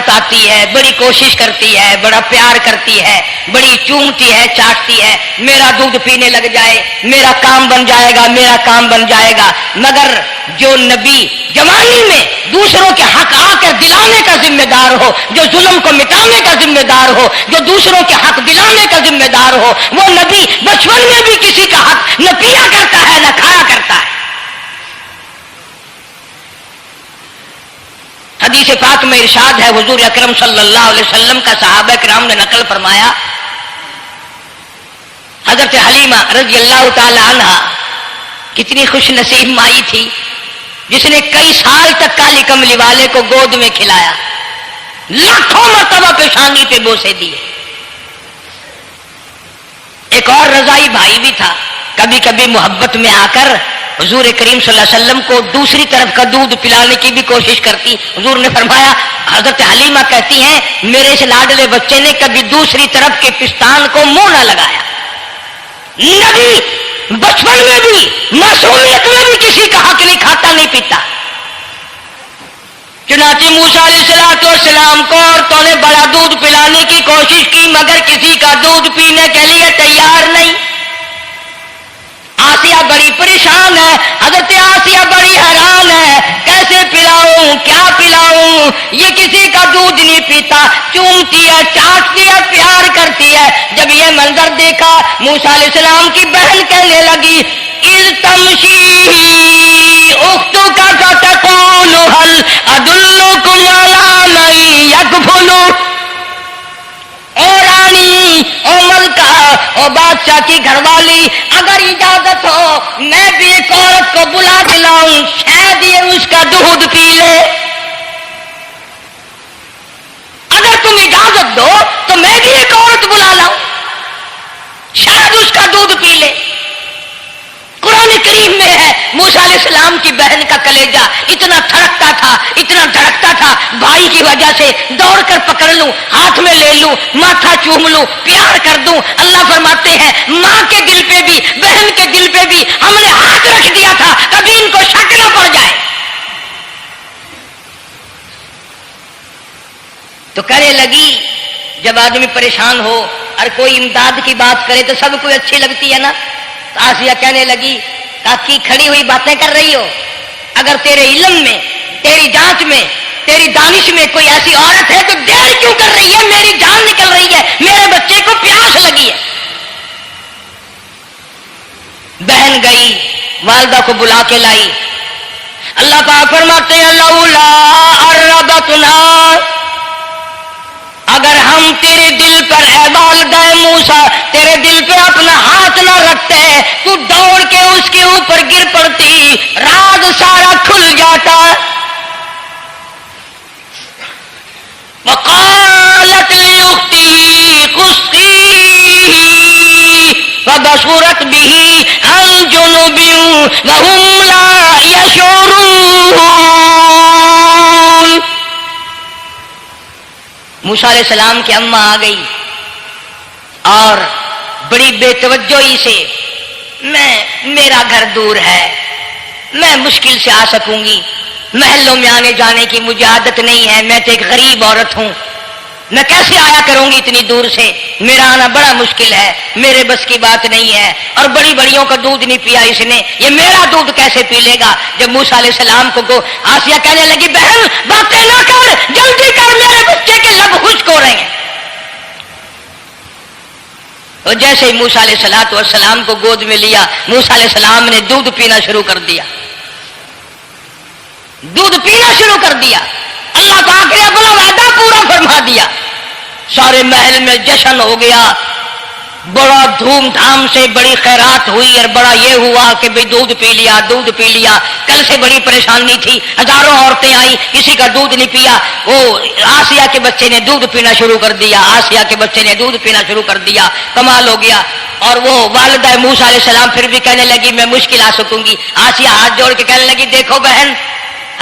S1: عورت آتی ہے, بڑی کوشش کرتی ہے, بڑا پیار کرتی ہے, بڑی چومتی ہے, چاٹتی ہے, میرا دودھ پینے لگ جائے, میرا کام بن جائے گا, میرا کام بن جائے گا. مگر جو نبی جوانی میں دوسروں کے حق آ کر دلانے کا ذمہ دار ہو, جو ظلم کو مٹانے کا ذمہ دار ہو, جو دوسروں کے حق دلانے کا ذمہ دار ہو, وہ نبی بچپن میں بھی کسی کا حق نہ پیا کرتا ہے نہ کھایا کرتا ہے. حدیث پاک میں ارشاد ہے, حضور اکرم صلی اللہ علیہ وسلم کا صحابہ کرام نے نقل فرمایا, حضرت حلیمہ رضی اللہ تعالی عنہ کتنی خوش نصیب مائی تھی جس نے کئی سال تک کالی کملی والے کو گود میں کھلایا, لاکھوں مرتبہ پیشانی پہ بوسے دیے. ایک اور رضائی بھائی بھی تھا, کبھی کبھی محبت میں آ کر حضور کریم صلی اللہ علیہ وسلم کو دوسری طرف کا دودھ پلانے کی بھی کوشش کرتی. حضور نے فرمایا, حضرت حلیمہ کہتی ہیں میرے اس لاڈلے بچے نے کبھی دوسری طرف کے پستان کو منہ نہ لگایا. نبی بچپن میں بھی معصومیت میں بھی کسی کا حق نہیں کھاتا نہیں پیتا. چنانچہ موسیٰ علیہ السلام کو عورتوں نے بڑا دودھ پلانے کی کوشش کی مگر کسی کا دودھ پینے کے لیے تیار نہیں. آسیہ بڑی پریشان ہے, حضرت آسیہ بڑی حیران ہے, کیسے پلاؤں, کیا پلاؤں, یہ کسی کا دودھ نہیں پیتا, چومتی ہے, چاٹتی ہے, پیار کرتی ہے. جب یہ منظر دیکھا موسیٰ علیہ السلام کی بہن کہنے لگی, التمشی اختک فتقول هل ادلکم علی من یکفل. او رانی, او ملکہ, او بادشاہ کی گھر والی, اگر اجازت ہو میں بھی ایک عورت کو بلا دلاؤں, شاید یہ اس کا دودھ پی لے. اگر تم اجازت دو تو میں بھی ایک عورت بلا لاؤں, شاید اس کا دودھ پی لے. قرآن کریم میں ہے موسیٰ علیہ السلام کی بہن کا کلیجہ اتنا تھڑکتا تھا, اتنا دھڑکتا تھا, بھائی کی وجہ سے دوڑ کر پکڑ لوں, ہاتھ میں لے لوں, ماتھا چوم لوں, پیار کر دوں. اللہ فرماتے ہیں ماں کے دل پہ بھی بہن کے دل پہ بھی ہم نے ہاتھ رکھ دیا تھا کبھی ان کو شک نہ پڑ جائے. تو کہنے لگی, جب آدمی پریشان ہو اور کوئی امداد کی بات کرے تو سب کو اچھی لگتی ہے نا. آسیہ کہنے لگی, کاکی کھڑی ہوئی باتیں کر رہی ہو, اگر تیرے علم میں, تیری جانچ میں, تیری دانش میں کوئی ایسی عورت ہے تو دیر کیوں کر رہی ہے, میری جان نکل رہی ہے, میرے بچے کو پیاس لگی ہے. بہن گئی, والدہ کو بلا کے لائی. اللہ پاک فرماتے ہیں لولا اربتنا, اگر ہم تیرے دل پر اے والدہ موسیٰ تیرے دل پہ اپنا ہاتھ نہ رکھتے تو دوڑ کے اس کے اوپر گر پڑتی, راز سارا کھل جاتا. وقالت لاختي قصي فبصرت به عن جنب وهم لا يشعرون. موسیٰ علیہ السلام کی اماں آ گئی اور بڑی بے توجہی سے, میرا گھر دور ہے, میں مشکل سے آ سکوں گی, محلوں میں آنے جانے کی مجھے عادت نہیں ہے, میں تو ایک غریب عورت ہوں, میں کیسے آیا کروں گی اتنی دور سے, میرا آنا بڑا مشکل ہے, میرے بس کی بات نہیں ہے. اور بڑی بڑیوں کا دودھ نہیں پیا اس نے, یہ میرا دودھ کیسے پی لے گا. جب موسیٰ علیہ السلام کو آسیہ کہنے لگی, بہن باتیں نہ کر, جلدی کر, میرے بچے کے لب خشک ہو رہے ہیں. تو جیسے ہی موسیٰ علیہ السلام کو گود میں لیا, موسیٰ علیہ السلام نے دودھ پینا شروع کر دیا, دودھ پینا شروع کر دیا. اللہ پاک نے اپنا وعدہ پورا فرما دیا. سارے محل میں جشن ہو گیا, بڑا دھوم دھام سے بڑی خیرات ہوئی اور بڑا یہ ہوا کہ بھئی دودھ پی لیا, دودھ پی لیا. کل سے بڑی پریشانی تھی, ہزاروں عورتیں آئی, کسی کا دودھ نہیں پیا. وہ آسیہ کے بچے نے دودھ پینا شروع کر دیا, آسیہ کے بچے نے دودھ پینا شروع کر دیا, کمال ہو گیا. اور وہ والدہ موسیٰ علیہ السلام پھر بھی کہنے لگی میں مشکل آ سکوں گی. آسیہ ہاتھ جوڑ کے کہنے لگی, دیکھو بہن,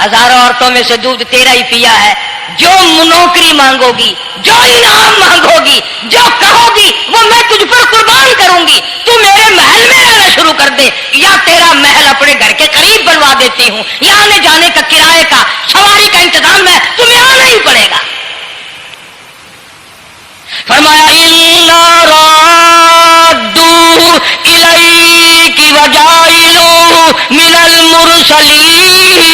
S1: ہزاروں عورتوں میں سے دودھ تیرا ہی پیا ہے, جو نوکری مانگو گی, جو انعام مانگو گی, جو کہو گی وہ میں تجھ پر قربان کروں گی. تو میرے محل میں رہنا شروع کر دے, یا تیرا محل اپنے گھر کے قریب بنوا دیتی ہوں, یا آنے جانے کا کرائے کا سواری کا انتظام ہے, تمہیں آنا ہی پڑے گا.
S3: من المرسلین۔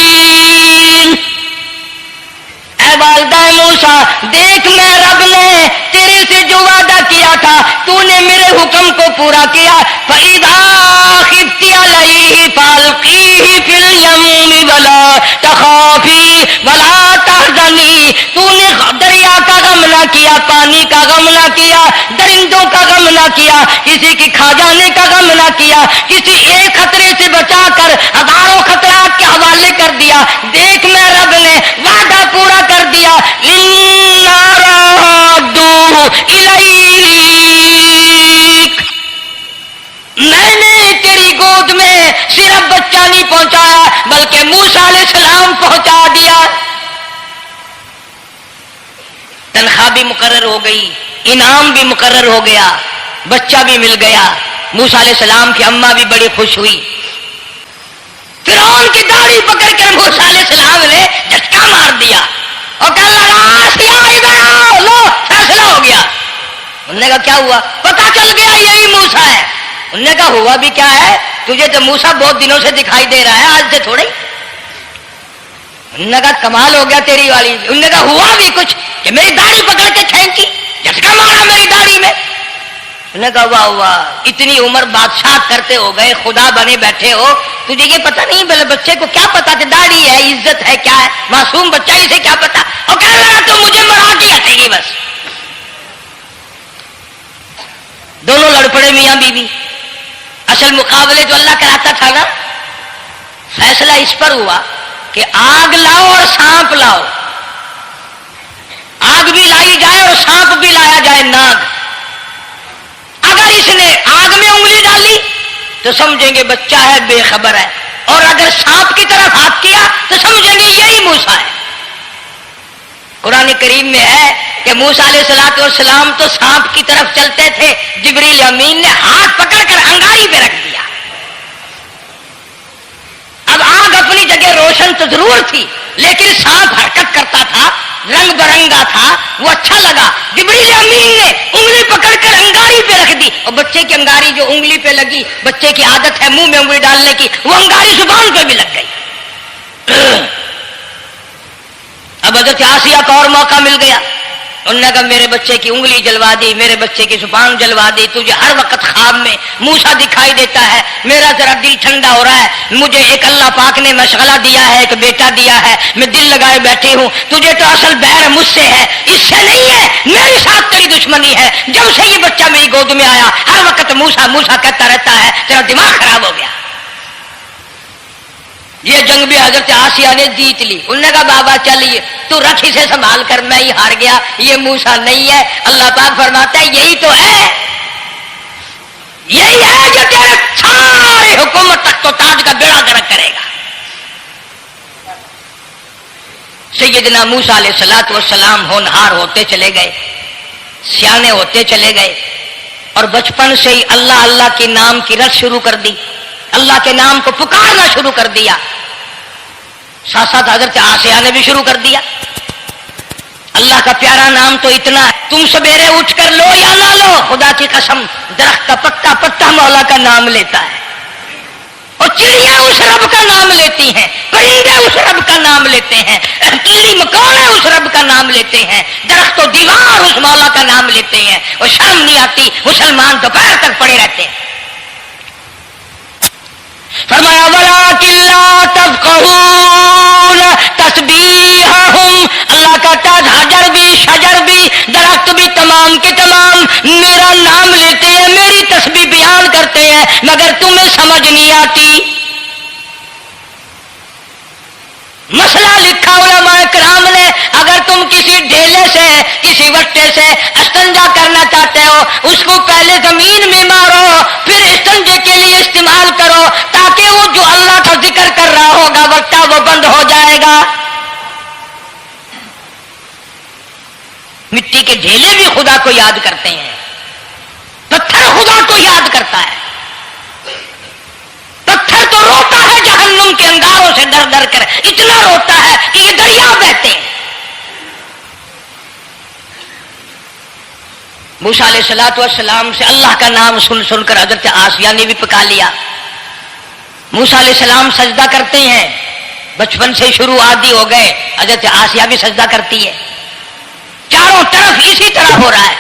S3: اے والدہ موسیٰ، دیکھ میں رب نے تیرے سے جو وعدہ کیا تھا تو نے میرے حکم کو پورا کیا۔ فَإِذَا خِفْتِ عَلَيْهِ فَأَلْقِيهِ فِي الْيَمِّ وَلَا تَخَافِي وَلَا تَحْزَنِي۔ تو نے دریا کا غم نہ کیا، پانی کا غم نہ کیا، درندوں کا غم نہ کیا، کسی کی کھا جانے کا غم نہ کیا، کسی ایک خطرے سے بچا کر ہزاروں خطرات کے حوالے کر دیا۔ دیکھ میں رب نے وعدہ پورا کر دیا۔ اِنَّا رَادُّوهُ إِلَيْكَ، میں نے تیری گود میں صرف بچہ نہیں پہنچایا بلکہ موسیٰ علیہ السلام پہنچا دیا۔ تنخواہ بھی مقرر ہو گئی، انعام بھی مقرر ہو گیا، بچہ بھی مل گیا۔ موسیٰ علیہ السلام کی اماں بھی بڑی خوش ہوئی۔ فرعون کی داڑھی پکڑ کر موسیٰ علیہ السلام نے جھٹکا مار دیا اور کہا آسیہ ادھر آؤ، لو فیصلہ ہو گیا۔ انہوں نے کہا کیا ہوا؟ پتہ چل گیا یہی موسیٰ ہے۔ انہوں نے کہا ہوا بھی کیا ہے؟ تجھے تو موسیٰ بہت دنوں سے دکھائی دے رہا ہے، آج سے تھوڑے۔ انہوں نے کہا کمال ہو گیا تیری والی۔ انہوں نے کہا ہوا بھی کچھ کہ میری داڑھی پکڑ کے کھینچی، جھٹکا مارا میری داڑھی میں۔ انہوں نے کہا واہ واہ، اتنی عمر بادشاہ کرتے ہو گئے، خدا بنے بیٹھے ہو، تجھے یہ پتہ نہیں؟ بلے بچے کو کیا پتا کہ داڑھی ہے، عزت ہے، کیا ہے؟ معصوم بچہ اسے کیا پتا؟ اور کہنے لگا تو مجھے مرا کے ہٹے گی بس۔ دونوں لڑ پڑے میاں بیوی۔ اصل مقابلے جو اللہ کراتا تھا نا، فیصلہ اس پر ہوا کہ آگ لاؤ اور سانپ لاؤ، آگ بھی لائی جائے اور سانپ بھی لایا جائے، ناگ۔ اگر اس نے آگ میں انگلی ڈالی تو سمجھیں گے بچہ ہے، بے خبر ہے، اور اگر سانپ کی طرف ہاتھ کیا تو سمجھیں گے یہی موسیٰ ہے۔ قرآن کریم میں ہے کہ موسیٰ علیہ السلام تو سانپ کی طرف چلتے تھے، جبریل امین نے ہاتھ پکڑ کر انگاری پہ رکھ دیا۔ اب آگ اپنی جگہ روشن تو ضرور تھی، لیکن سانپ حرکت کرتا تھا، رنگ برنگا تھا، وہ اچھا لگا۔ جبریل امین نے انگلی پکڑ کر انگاری پہ رکھ دی، اور بچے کی انگاری جو انگلی پہ لگی، بچے کی عادت ہے منہ میں انگلی ڈالنے کی، وہ انگاری زبان پہ بھی لگ گئی۔ اب حضرت آسیہ کو اور موقع مل گیا۔ انہوں نے کہا میرے بچے کی انگلی جلوا دی، میرے بچے کی زبان جلوا دی، تجھے ہر وقت خواب میں موسیٰ دکھائی دیتا ہے، میرا ذرا دل ٹھنڈا ہو رہا ہے، مجھے ایک اللہ پاک نے مشغلہ دیا ہے، ایک بیٹا دیا ہے، میں دل لگائے بیٹھی ہوں، تجھے تو اصل بیر مجھ سے ہے، اس سے نہیں ہے، میرے ساتھ تیری دشمنی ہے۔ جب سے یہ بچہ میری گود میں آیا ہر وقت موسیٰ موسیٰ کہتا رہتا ہے، تیرا دماغ خراب ہو گیا۔ یہ جنگ بھی حضرت آسیہ نے جیت لی۔ انہوں نے کہا بابا چلیے تو رکھ اسے سنبھال کر، میں ہی ہار گیا، یہ موسیٰ نہیں ہے۔ اللہ پاک فرماتا ہے یہی تو ہے، یہی ہے جو تیرے سارے حکومت تک تو تاج کا بیڑا گرک کرے گا۔ سیدنا موسیٰ علیہ السلام ہونہار ہوتے چلے گئے، سیانے ہوتے چلے گئے، اور بچپن سے ہی اللہ اللہ کے نام کی رٹ شروع کر دی، اللہ کے نام کو پکارنا شروع کر دیا۔ ساتھ ساتھ حضرت آسیہ نے بھی شروع کر دیا۔ اللہ کا پیارا نام تو اتنا ہے، تم سویرے اٹھ کر لو یا نہ لو، خدا کی قسم درخت کا پتا پتا مولا کا نام لیتا ہے، اور چڑیاں اس رب کا نام لیتی ہیں، پرندے اس رب کا نام لیتے ہیں، کیڑی مکوڑے اس رب کا نام لیتے ہیں، درخت و دیوار اس مولا کا نام لیتے ہیں، اور شرم نہیں آتی، مسلمان دوپہر تک پڑے رہتے ہیں۔ فرمایا وَلَٰكِن لَّا تَفْقَهُونَ تَسْبِيحَهُمْ، اللہ کہتا ہے حجر بھی، شجر بھی، درخت بھی، تمام کے تمام میرا نام لیتے ہیں، میری تسبیح بیان کرتے ہیں، مگر تمہیں سمجھ نہیں آتی۔ مسئلہ لکھا علماء کرام نے، اگر تم کسی ڈھیلے سے کسی وٹے سے استنجا کرنا چاہتے ہو، اس کو پہلے زمین میں مارو، پھر استنجے کے لیے استعمال کرو، تاکہ وہ جو اللہ کا ذکر کر رہا ہوگا وٹا وہ بند ہو جائے گا۔ مٹی کے ڈھیلے بھی خدا کو یاد کرتے ہیں، پتھر خدا کو یاد کرتا ہے، پتھر تو روتا ہے جہنم کے انگاروں سے ڈر ڈر کر، اتنا روتا ہے کہ یہ دریا بہتے ہیں۔ موسیٰ علیہ السلام سے اللہ کا نام سن سن کر حضرت آسیہ نے بھی پکا لیا۔
S1: موسیٰ علیہ السلام سجدہ کرتے ہیں، بچپن سے شروع عادی ہو گئے، حضرت آسیہ بھی سجدہ کرتی ہے، چاروں طرف اسی طرح ہو رہا ہے.